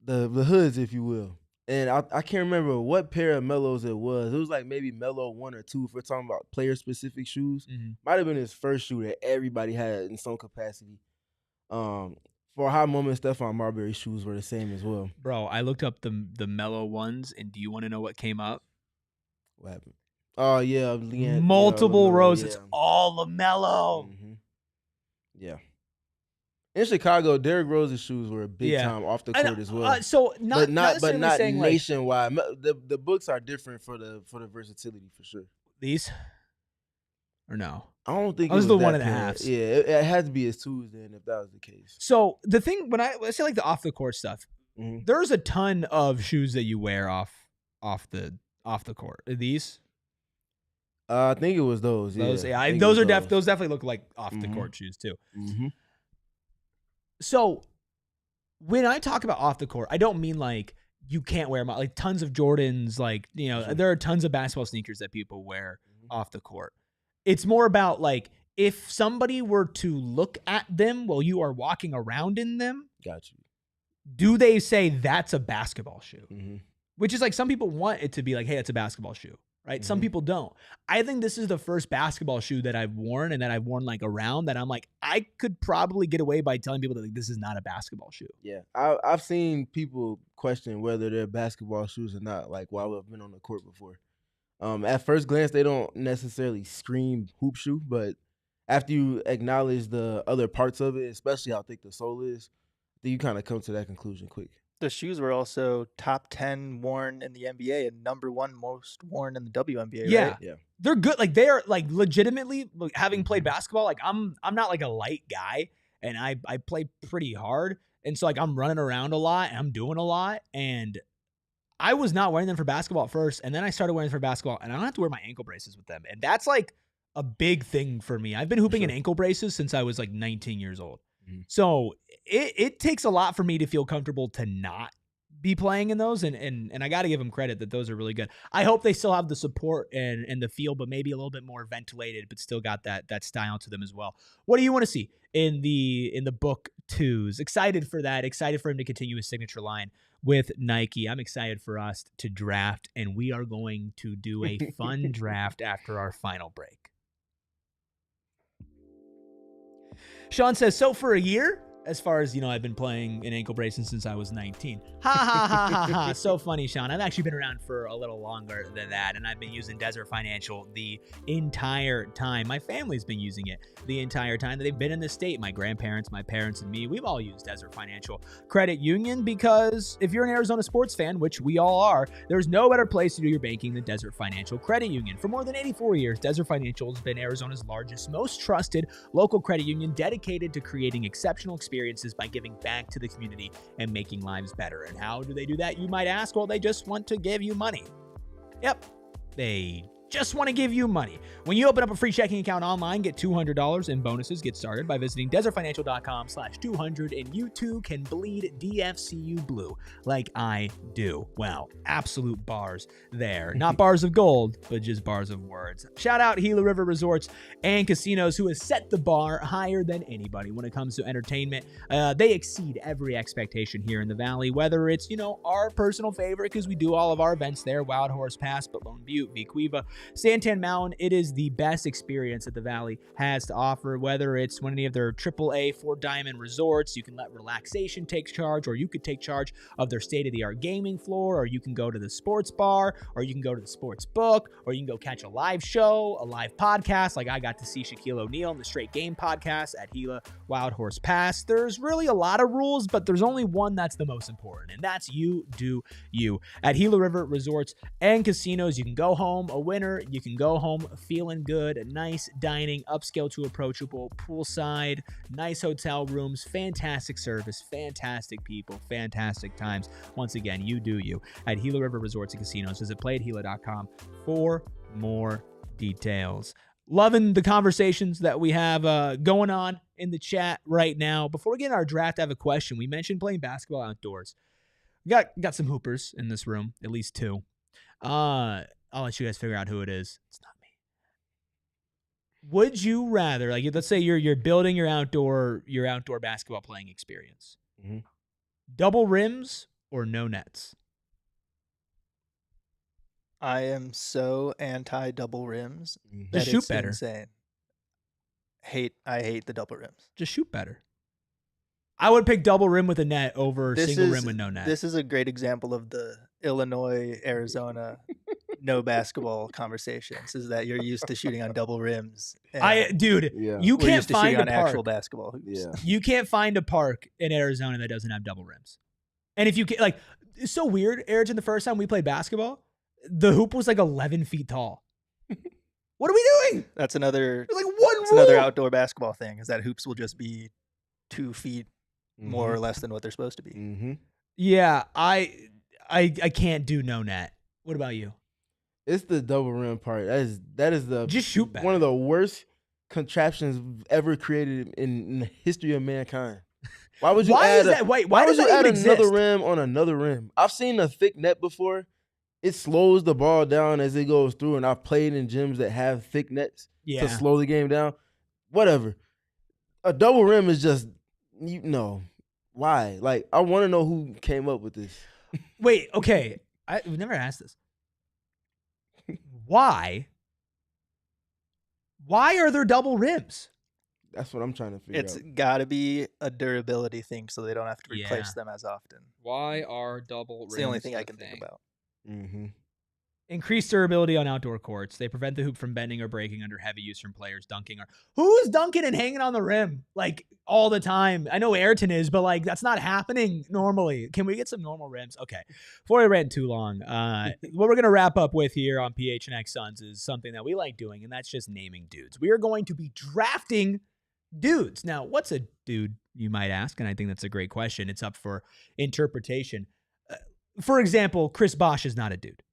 the hoods, if you will. And I can't remember what pair of Melos it was. It was like maybe Melo 1 or 2 if we're talking about player-specific shoes. Might have been his first shoe that everybody had in some capacity. For a hot moment, Stephon Marbury's shoes were the same as well. Bro, I looked up the Melo ones, and do you want to know what came up? What happened? Oh, yeah. Multiple rows. Yeah. It's all LaMelo. Yeah. In Chicago, Derrick Rose's shoes were a big time off the court as well. So not nationwide. Like, the books are different for the versatility for sure. These or no? I don't think it was the 1.5. Yeah, it had to be his twos then if that was the case. So the thing when I say like the off the court stuff, there's a ton of shoes that you wear off the court. Are these? I think it was those. Those definitely look like off the court shoes too. So when I talk about off the court, I don't mean like you can't wear them out. Like tons of Jordans, like, you know, there are tons of basketball sneakers that people wear off the court. It's more about like if somebody were to look at them while you are walking around in them, do they say that's a basketball shoe? Which is like some people want it to be like, hey, it's a basketball shoe. Right? Some people don't. I think this is the first basketball shoe that I've worn and that I've worn like around that I'm like, I could probably get away by telling people that like, this is not a basketball shoe. Yeah. I've seen people question whether they're basketball shoes or not, like while I've been on the court before. At first glance, they don't necessarily scream hoop shoe, but after you acknowledge the other parts of it, especially how thick the sole is, then you kind of come to that conclusion quick. The shoes were also top 10 worn in the NBA and number 1 most worn in the WNBA, right? Yeah. They're good. Like they're like legitimately having played basketball. Like I'm not like a light guy and I play pretty hard. And so like I'm running around a lot and I'm doing a lot. And I was not wearing them for basketball at first. And then I started wearing them for basketball and I don't have to wear my ankle braces with them. And that's like a big thing for me. I've been hooping in ankle braces since I was like 19 years old. So it takes a lot for me to feel comfortable to not be playing in those. And I got to give them credit that those are really good. I hope they still have the support and the feel, but maybe a little bit more ventilated, but still got that style to them as well. What do you want to see in the book 2s? Excited for that. Excited for him to continue his signature line with Nike. I'm excited for us to draft, and we are going to do a fun draft after our final break. Sean says, so for a year, as far as, you know, I've been playing in ankle braces since I was 19. Ha, ha, ha, ha, ha. So funny, Sean. I've actually been around for a little longer than that, and I've been using Desert Financial the entire time. My family's been using it the entire time that they've been in the state. My grandparents, my parents, and me, we've all used Desert Financial Credit Union because if you're an Arizona sports fan, which we all are, there's no better place to do your banking than Desert Financial Credit Union. For more than 84 years, Desert Financial has been Arizona's largest, most trusted local credit union dedicated to creating exceptional experiences by giving back to the community and making lives better. And how do they do that, you might ask? Well, they just want to give you money. Yep, they just want to give you money. When you open up a free checking account online, get $200 in bonuses. Get started by visiting desertfinancial.com/200, and you too can bleed DFCU blue like I do. Wow, absolute bars there. Not bars of gold, but just bars of words. Shout out Gila River Resorts and Casinos, who has set the bar higher than anybody when it comes to entertainment. They exceed every expectation here in the Valley, whether it's, you know, our personal favorite, because we do all of our events there, Wild Horse Pass, Balone Butte, Vicuiva, Santan Mountain, it is the best experience that the Valley has to offer, whether it's one of any of their AAA 4-diamond resorts. You can let relaxation take charge, or you could take charge of their state-of-the-art gaming floor, or you can go to the sports bar, or you can go to the sports book, or you can go catch a live show, a live podcast, like I got to see Shaquille O'Neal in the Straight Game podcast at Gila Wild Horse Pass. There's really a lot of rules, but there's only one that's the most important, and that's you do you. At Gila River Resorts and Casinos, you can go home a winner. You can go home feeling good. Nice dining, upscale to approachable, poolside, nice hotel rooms, fantastic service, fantastic people, fantastic times. Once again, you do you at Gila River Resorts and Casinos. Visit playatgila.com for more details. Loving the conversations that we have going on in the chat right now. Before we get into our draft, I have a question. We mentioned playing basketball outdoors. We got some hoopers in this room, at least 2. I'll let you guys figure out who it is. It's not me. Would you rather, like, let's say you're building your outdoor basketball playing experience, double rims or no nets? I am so anti double rims. Just shoot better. Insane. I hate the double rims. Just shoot better. I would pick double rim with a net over single rim with no net. This is a great example of the Illinois, Arizona no basketball conversations. Is that you're used to shooting on double rims. You can't find a park. Actual basketball hoops. Yeah. You can't find a park in Arizona that doesn't have double rims. And if you can, like, it's so weird, Ayrton, the first time we played basketball, the hoop was like 11 feet tall. What are we doing? That's another another outdoor basketball thing, is that hoops will just be 2 feet more or less than what they're supposed to be. Yeah, I can't do no net. What about you? It's the double rim part. That is the just shoot back. One of the worst contraptions ever created in the history of mankind. Why would you add another rim on another rim? I've seen a thick net before. It slows the ball down as it goes through, and I've played in gyms that have thick nets to slow the game down. Whatever. A double rim is just, why? Like, I want to know who came up with this. Wait, okay. We've never asked this. Why? Why are there double rims? That's what I'm trying to figure out. It's got to be a durability thing so they don't have to replace them as often. Why are double rims? It's the only thing I can think about. Increased durability on outdoor courts. They prevent the hoop from bending or breaking under heavy use from players dunking. Who's dunking and hanging on the rim like all the time? I know Ayrton is, but like that's not happening normally. Can we get some normal rims? Okay. Before I rant too long, what we're going to wrap up with here on PHNX Suns is something that we like doing, and that's just naming dudes. We are going to be drafting dudes. Now, what's a dude, you might ask? And I think that's a great question. It's up for interpretation. For example, Chris Bosh is not a dude.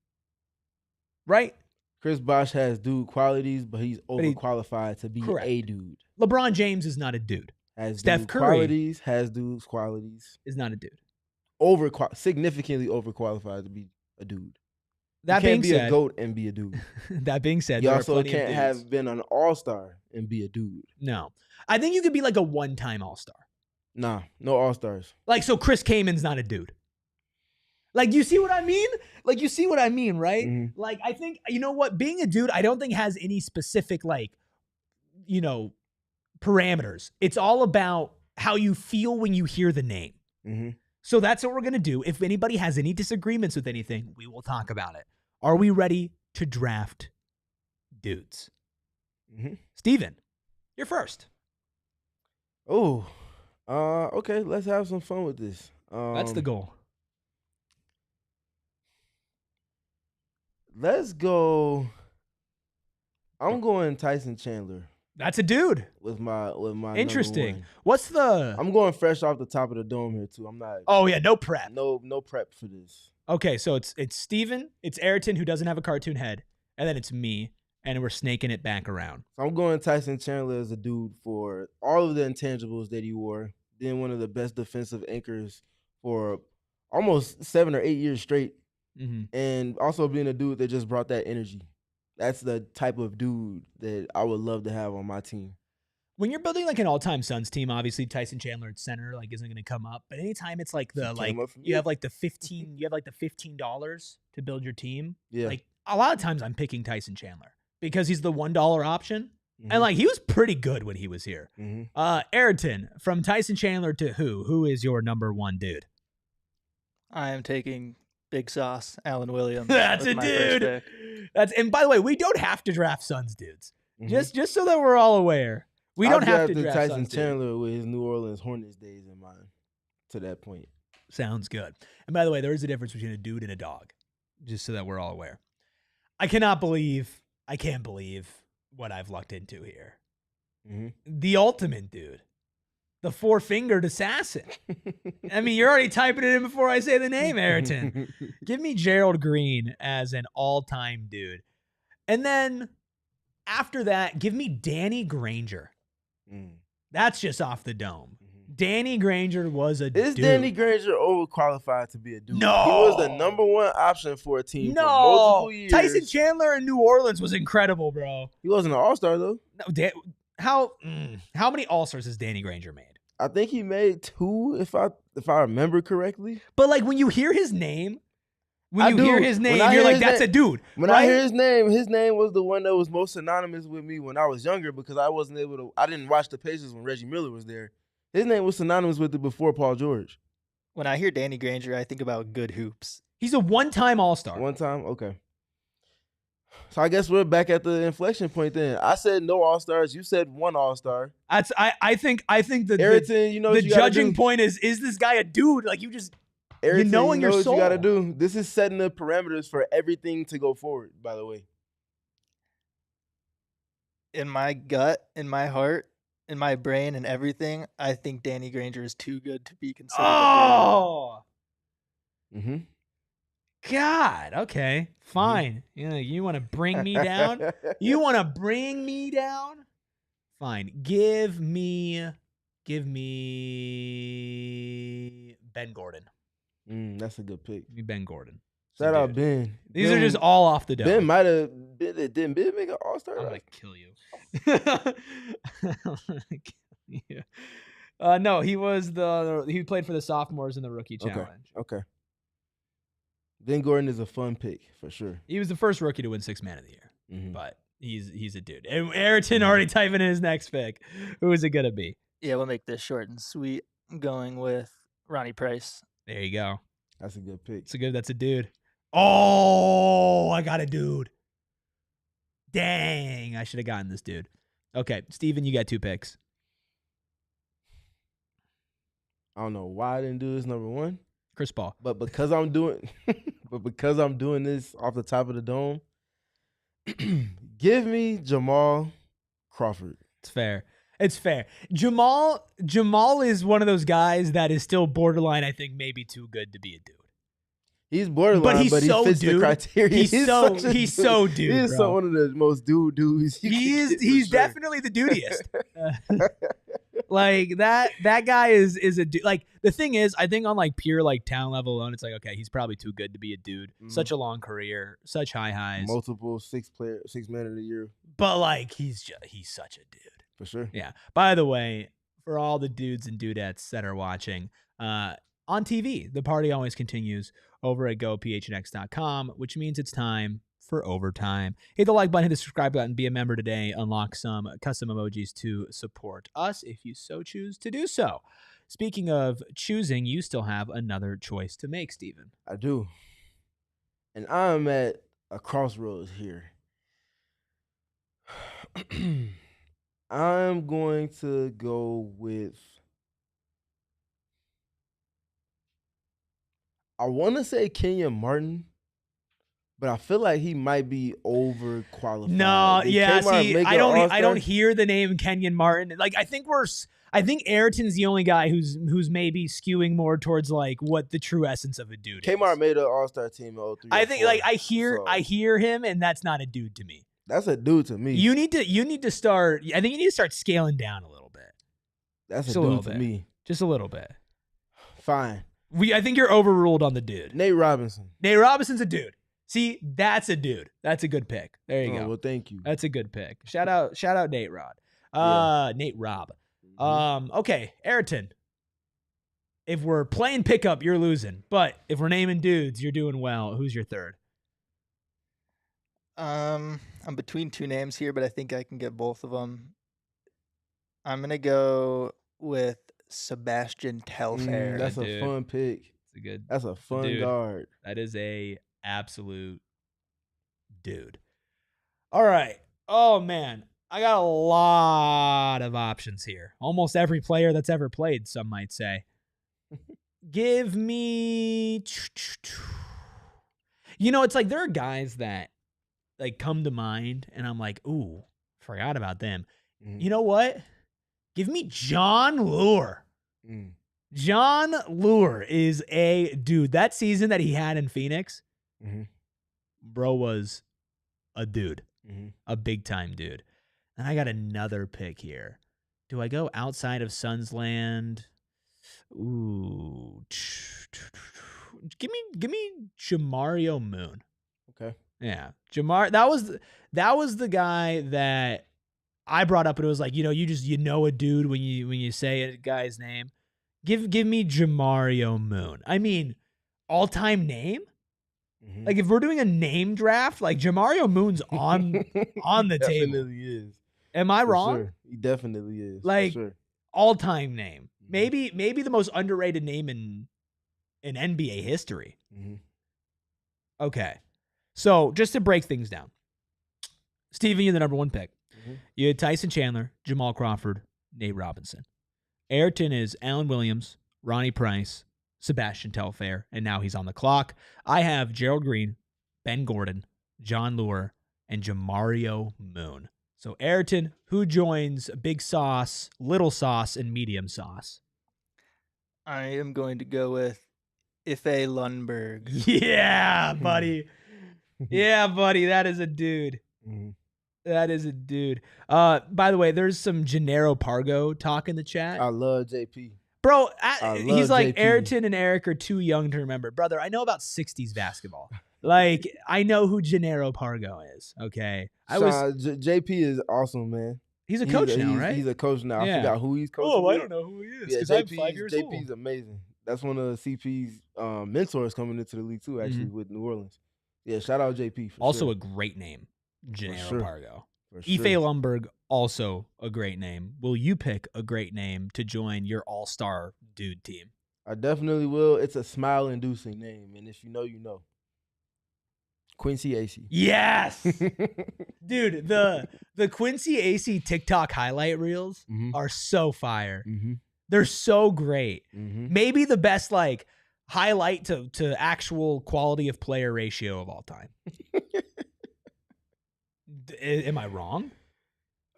Right? Chris Bosh has dude qualities, but he's overqualified to be a dude. LeBron James is not a dude. Steph Curry has dude's qualities. Is not a dude. Significantly overqualified to be a dude. That being said, you can't be a GOAT and be a dude. That being said, you also can't have been an all-star and be a dude. No. I think you could be like a one-time all-star. Nah, no all-stars. Like, so Chris Kamen's not a dude. Like, you see what I mean? Like, you see what I mean, right? Mm-hmm. Like, I think, you know what? Being a dude, I don't think has any specific, like, parameters. It's all about how you feel when you hear the name. Mm-hmm. So that's what we're going to do. If anybody has any disagreements with anything, we will talk about it. Are we ready to draft dudes? Steven, you're first. Oh, okay. Let's have some fun with this. That's the goal. Let's go. I'm going Tyson Chandler. That's a dude. With my interesting. What's the? I'm going fresh off the top of the dome here too. I'm not. Oh yeah, no prep. No prep for this. Okay, so it's Steven, it's Ayrton who doesn't have a cartoon head, and then it's me, and we're snaking it back around. So I'm going Tyson Chandler as a dude for all of the intangibles that he wore. Then one of the best defensive anchors for almost 7 or 8 years straight. And also being a dude that just brought that energy. That's the type of dude that I would love to have on my team. When you're building like an all-time Suns team, obviously Tyson Chandler at center like isn't going to come up. But anytime it's like you have like the $15 to build your team. Yeah. Like a lot of times I'm picking Tyson Chandler because he's the $1 option. And like he was pretty good when he was here. Ayrton, from Tyson Chandler to who is your number one dude? I am taking Big Sauce, Alan Williams. That's a dude. And by the way, we don't have to draft Suns dudes. Just so that we're all aware. We don't have to draft Tyson Suns Chandler dude. with his New Orleans Hornets days in mind to that point. Sounds good. And by the way, there is a difference between a dude and a dog. Just so that we're all aware. I can't believe what I've lucked into here. The ultimate dude. The four-fingered assassin. I mean, you're already typing it in before I say the name, Ayrton. Give me Gerald Green as an all-time dude. And then after that, give me Danny Granger. That's just off the dome. Danny Granger was a dude. Is Danny Granger overqualified to be a dude? No. He was the number one option for a team for multiple years. Tyson Chandler in New Orleans was incredible, bro. He wasn't an all-star, though. No, how many all-stars has Danny Granger made? I think he made 2, if I remember correctly. But like when you hear his name, you're like, that's a dude. When I hear his name was the one that was most synonymous with me when I was younger because I didn't watch the Pacers when Reggie Miller was there. His name was synonymous with it before Paul George. When I hear Danny Granger, I think about good hoops. He's a one-time all-star. One time? Okay. So I guess we're back at the inflection point then. I said no all-stars. You said one all-star. I think that Ayrton, the judging point is this guy a dude? Like Ayrton, you know in your soul. What you got to do. This is setting the parameters for everything to go forward, by the way. In my gut, in my heart, in my brain and everything, I think Danny Granger is too good to be considered. Oh. God. Okay. Fine. You want to bring me down? You want to bring me down? Fine. Give me Ben Gordon. That's a good pick. Give me Ben Gordon. Shout out Ben. These are just all off the dome. Ben might have didn't Ben make an all-star? I'm gonna kill you. No, he played for the sophomores in the rookie challenge. Okay. Ben Gordon is a fun pick for sure. He was the first rookie to win 6th Man of the Year, but he's a dude. And Ayrton already typing in his next pick. Who is it gonna be? Yeah, we'll make this short and sweet. I'm going with Ronnie Price. There you go. That's a good pick. That's a dude. Oh, I got a dude. Dang, I should have gotten this dude. Okay, Steven, you got 2 picks. I don't know why I didn't do this number 1. Chris Paul. But because I'm doing this off the top of the dome, give me Jamal Crawford. It's fair. Jamal is one of those guys that is still borderline, I think, maybe too good to be a dude. He's borderline, but he fits the criteria. He's so dude. He is so one of the most dudes. He's definitely the dudiest. Like that guy is a dude. Like the thing is, I think on like pure like talent level alone, it's like okay, he's probably too good to be a dude. Such a long career, such high highs, multiple 6 Man of the Year. But like he's such a dude for sure. Yeah. By the way, for all the dudes and dudettes that are watching, on TV, the party always continues over at gophnx.com, which means it's time for overtime. Hit the like button, hit the subscribe button, be a member today, unlock some custom emojis to support us if you so choose to do so. Speaking of choosing, you still have another choice to make, Steven. I do. And I'm at a crossroads here. I'm going to go with, I want to say Kenyon Martin, but I feel like he might be overqualified. No, yeah, see, I don't hear the name Kenyon Martin. Like I think Ayrton's the only guy who's maybe skewing more towards like what the true essence of a dude is. Kmart made an all-star team in 03. I think like I hear him, and that's not a dude to me. That's a dude to me. You need to start. I think you need to start scaling down a little bit. That's just a dude to me. Just a little bit. Fine. I think you're overruled on the dude. Nate Robinson. Nate Robinson's a dude. See, that's a dude. That's a good pick. There you go. Well, thank you. That's a good pick. Shout out Nate Rod. Nate Rob. Okay, Ayrton. If we're playing pickup, you're losing. But if we're naming dudes, you're doing well. Who's your third? I'm between two names here, but I think I can get both of them. I'm gonna go with Sebastian Telfair. That's a dude. fun pick. It's a good. That's a fun dude. guard. That is a absolute dude. All right. Oh man, I got a lot of options here. Almost every player that's ever played, some might say. Give me. You know, it's like there are guys that like come to mind, and I'm like, ooh, forgot about them. Mm. You know what? Give me John Lure. Mm. John Lure is a dude. That season that he had in Phoenix, bro was a dude, a big time dude. And I got another pick here. Do I go outside of Suns land? Ooh, give me Jamario Moon. Okay. Yeah, Jamar. That was the guy that I brought up, and it was like, you know a dude when you say a guy's name. Give me Jamario Moon. I mean, all-time name? Like if we're doing a name draft, like Jamario Moon's on the table. Definitely is. Am I wrong? Sure. He definitely is. Like for sure. all-time name. Maybe the most underrated name in NBA history. Okay. So, just to break things down. Steven, you're the number one pick. You had Tyson Chandler, Jamal Crawford, Nate Robinson. Ayrton is Allen Williams, Ronnie Price, Sebastian Telfair, and now he's on the clock. I have Gerald Green, Ben Gordon, John Lure, and Jamario Moon. So, Ayrton, who joins Big Sauce, Little Sauce, and Medium Sauce? I am going to go with Ife Lundberg. Yeah, buddy. Yeah, buddy. That is a dude. That is a dude. By the way, there's some Gennaro Pargo talk in the chat. I love JP. Bro, I he's love like, JP. Ayrton and Erik are too young to remember. Brother, I know about 60s basketball. Like, I know who Gennaro Pargo is, okay? JP is awesome, man. He's a coach now, right? He's a coach now. Yeah. I forgot who he's coaching. Oh, I don't know who he is because I'm 5 years old. JP's amazing. That's one of CP's mentors coming into the league, too, actually, with New Orleans. Yeah, shout out JP. Also a great name, Gennaro Pargo. Ife Lundberg, also a great name. Will you pick a great name to join your all-star dude team? I definitely will. It's a smile-inducing name, and if you know, you know. Quincy Acey. Yes! Dude, the Quincy Acey TikTok highlight reels are so fire. They're so great. Maybe the best like highlight to actual quality of player ratio of all time. Am I wrong?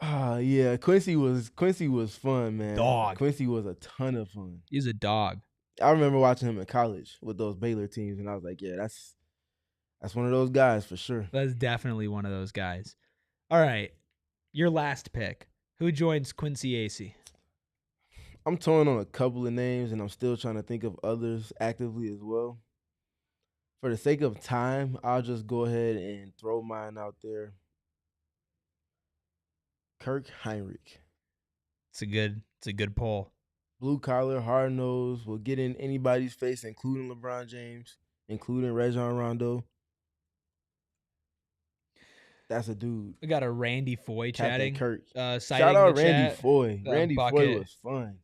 Yeah. Quincy was fun, man. Dog. Quincy was a ton of fun. He's a dog. I remember watching him in college with those Baylor teams, and I was like, yeah, that's one of those guys for sure. That's definitely one of those guys. All right. Your last pick. Who joins Quincy Acey? I'm torn on a couple of names, and I'm still trying to think of others actively as well. For the sake of time, I'll just go ahead and throw mine out there. Kirk Heinrich. It's a good poll. Blue collar, hard nose, will get in anybody's face, including LeBron James, including Rajon Rondo. That's a dude. We got a Randy Foy chatting. Kirk. Shout out Randy Foy. Randy Foy was fun.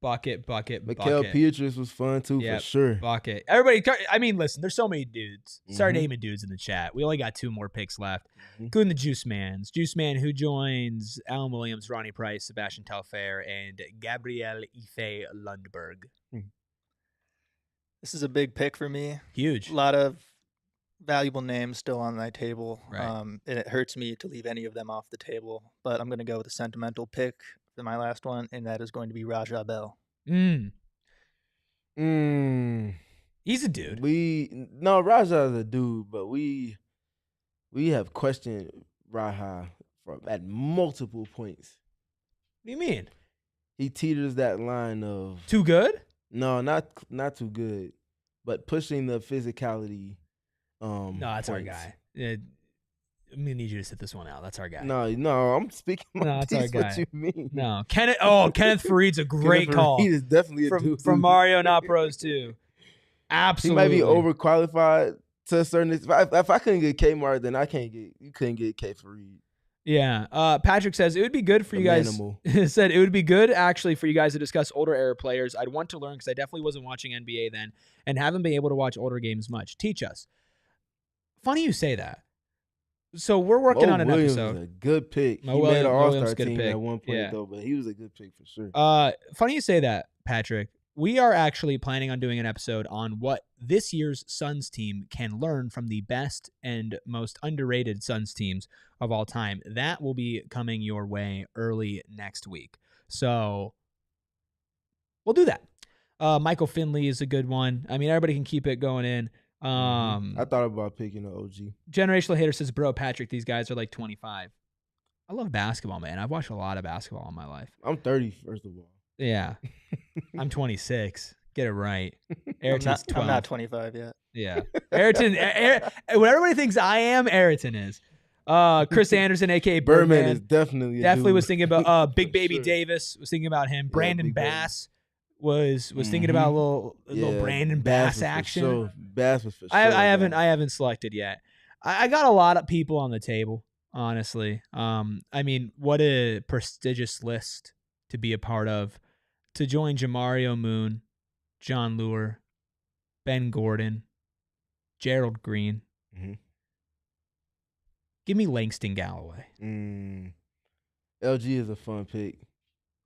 Bucket. Mikael Pietrus was fun too, for sure. Bucket. Everybody, I mean, listen, there's so many dudes. Start naming dudes in the chat. We only got 2 more picks left. Including the Juice Mans. Juice Man, who joins Allen Williams, Ronnie Price, Sebastian Telfair, and Gabriel Ife Lundberg. This is a big pick for me. Huge. A lot of valuable names still on my table. Right. And it hurts me to leave any of them off the table. But I'm going to go with a sentimental pick for my last one, and that is going to be Raja Bell. He's a dude. Raja is a dude, but we have questioned Raja at multiple points. What do you mean? He teeters that line of too good? No, not too good, but pushing the physicality. No, that's points. our guy. I'm gonna need you to sit this one out. That's our guy. No, I'm speaking. That's our guy. What you mean? No, Kenneth Faried's a great call. He is definitely a dude from Mario Not Bros too. Absolutely, he might be overqualified to a certain extent. If I couldn't get Kmart, then you couldn't get K Fareed. Yeah. Patrick says it would be good for you guys. Said it would be good actually for you guys to discuss older era players. I'd want to learn because I definitely wasn't watching NBA then and haven't been able to watch older games much. Teach us. Funny you say that. So we're working on an episode. Was a good pick. He made an All-Star team at one point though, but he was a good pick for sure. Funny you say that, Patrick. We are actually planning on doing an episode on what this year's Suns team can learn from the best and most underrated Suns teams of all time. That will be coming your way early next week. So we'll do that. Michael Finley is a good one. I mean, everybody can keep it going in. I thought about picking an OG. Generational Hater says, bro, Patrick, these guys are like 25. I love basketball, man. I've watched a lot of basketball in my life. I'm 30, first of all. Yeah. I'm 26. Get it right. Ayrton's 12. I'm not 25 yet. Yeah. Ayrton, what everybody thinks I am, Ayrton is. Chris Anderson, a.k.a. Birdman is definitely was thinking about Big Baby Davis, was thinking about him. Brandon Bass was thinking about a little Brandon Bass action. Sure. Bass was for sure. I haven't selected yet. I got a lot of people on the table, honestly. I mean, what a prestigious list to be a part of. To join Jamario Moon, John Lure, Ben Gordon, Gerald Green. Mm-hmm. Give me Langston Galloway. LG is a fun pick.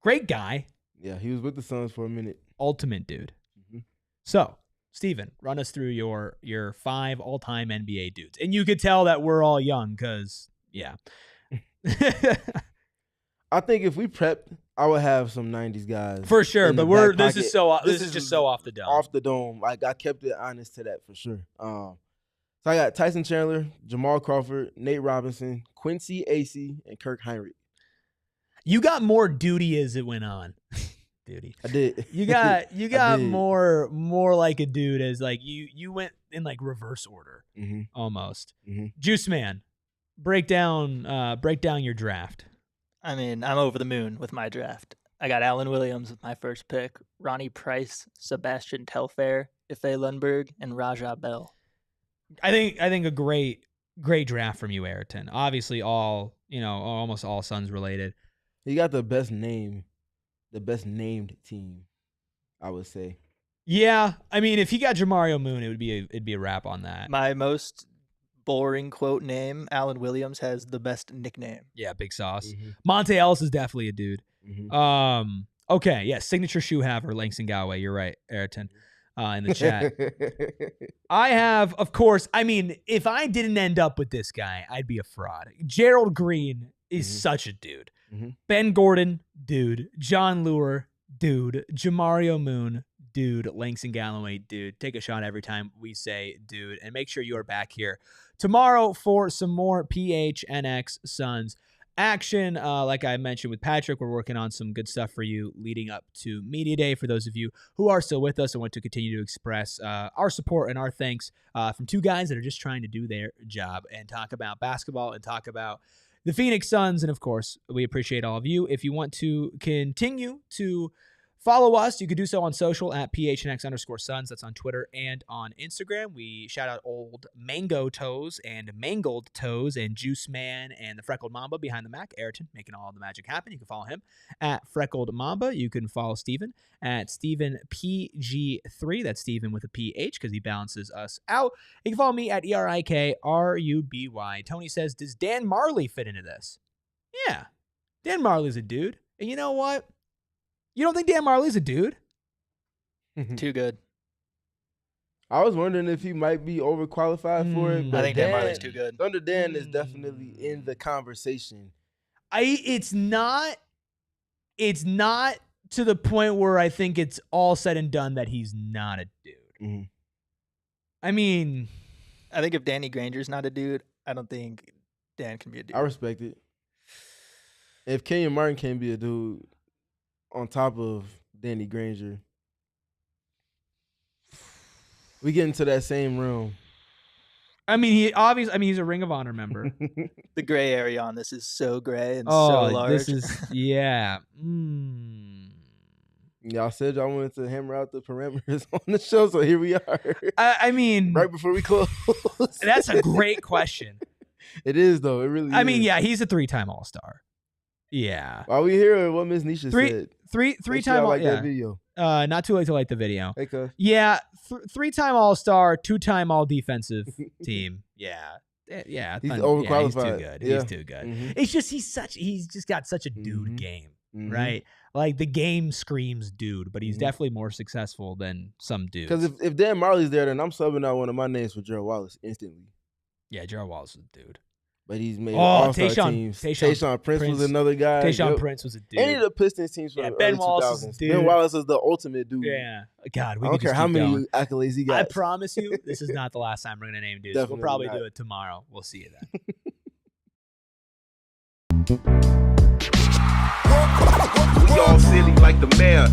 Great guy. Yeah, he was with the Suns for a minute. Ultimate dude. Mm-hmm. So, Steven, run us through your 5 all-time NBA dudes. And you could tell that we're all young because, yeah. I think if we prepped, I would have some 90s guys. For sure, but this is just so off the dome. Off the dome. Like, I kept it honest to that for sure. So I got Tyson Chandler, Jamal Crawford, Nate Robinson, Quincy Acey, and Kirk Heinrich. You got more duty as it went on. Duty. I did. You got more like a dude as like you went in like reverse order almost. Mm-hmm. Juice Man, break down your draft. I mean, I'm over the moon with my draft. I got Allen Williams with my first pick, Ronnie Price, Sebastian Telfair, Ife Lundberg, and Raja Bell. I think a great draft from you, Ayrton. Obviously, almost all Suns related. He got the best named team, I would say. Yeah, I mean, if he got Jamario Moon, it'd be a wrap on that. My most boring quote name, Allen Williams, has the best nickname. Yeah, Big Sauce. Mm-hmm. Monte Ellis is definitely a dude. Mm-hmm. Okay, yeah, signature shoe haver, Langston Galloway. You're right, Ayrton, in the chat. I have, of course, I mean, if I didn't end up with this guy, I'd be a fraud. Gerald Green is such a dude. Mm-hmm. Ben Gordon, dude. John Lure, dude. Jamario Moon, dude. Langston Galloway, dude. Take a shot every time we say dude. And make sure you are back here tomorrow for some more PHNX Suns action. Like I mentioned with Patrick, we're working on some good stuff for you leading up to Media Day. For those of you who are still with us and want to continue to express our support and our thanks from two guys that are just trying to do their job and talk about basketball and talk about the Phoenix Suns. And of course, we appreciate all of you. If you want to continue to follow us, you can do so on social at PHNX_Suns. That's on Twitter and on Instagram. We shout out old Mango Toes and Mangled Toes and Juice Man and the Freckled Mamba behind the Mac. Ayrton making all the magic happen. You can follow him at Freckled Mamba. You can follow Steven at StevenPG3. That's Steven with a PH because he balances us out. You can follow me at ErikRuby. Tony says, does Dan Marley fit into this? Yeah, Dan Marley's a dude. And you know what? You don't think Dan Marley's a dude? Too good. I was wondering if he might be overqualified for it. I think Dan Marley's too good. Thunder Dan is definitely in the conversation. It's not to the point where I think it's all said and done that he's not a dude. Mm-hmm. I mean, I think if Danny Granger's not a dude, I don't think Dan can be a dude. I respect it. If Kenyon Martin can't be a dude on top of Danny Granger, we get into that same realm. I mean, he's a Ring of Honor member. The gray area on this is so gray and so large. This is, yeah. Y'all said y'all wanted to hammer out the parameters on the show, so here we are. I mean, right before we close. That's a great question. It is, though. It really is. I mean, yeah, he's a 3-time All-Star. Yeah. While we hear what Miss Nisha said. Three-time like that video. Not too late to like the video. Hey, cuz. Yeah, 3-time All-Star, 2-time All-Defensive team. Yeah. Yeah. He's overqualified. He's too good. Yeah. He's too good. Mm-hmm. It's just he's just got such a dude game, right? Like the game screams dude, but he's definitely more successful than some dudes. Because if Dan Marley's there, then I'm subbing out one of my names for Gerald Wallace instantly. Yeah, Gerald Wallace is a dude. But he's made all-star Tayshaun, teams. Tayshaun Tayshaun Prince was another guy. Tayshaun Prince was a dude. Any of the Pistons teams from the Ben early Wallace 2000s. is a dude. Ben Wallace is the ultimate dude. Yeah. God, I don't care how many accolades he got. I promise you, this is not the last time we're going to name dudes. Definitely We'll probably not. do it tomorrow. We'll see you then. We all silly like the mayor.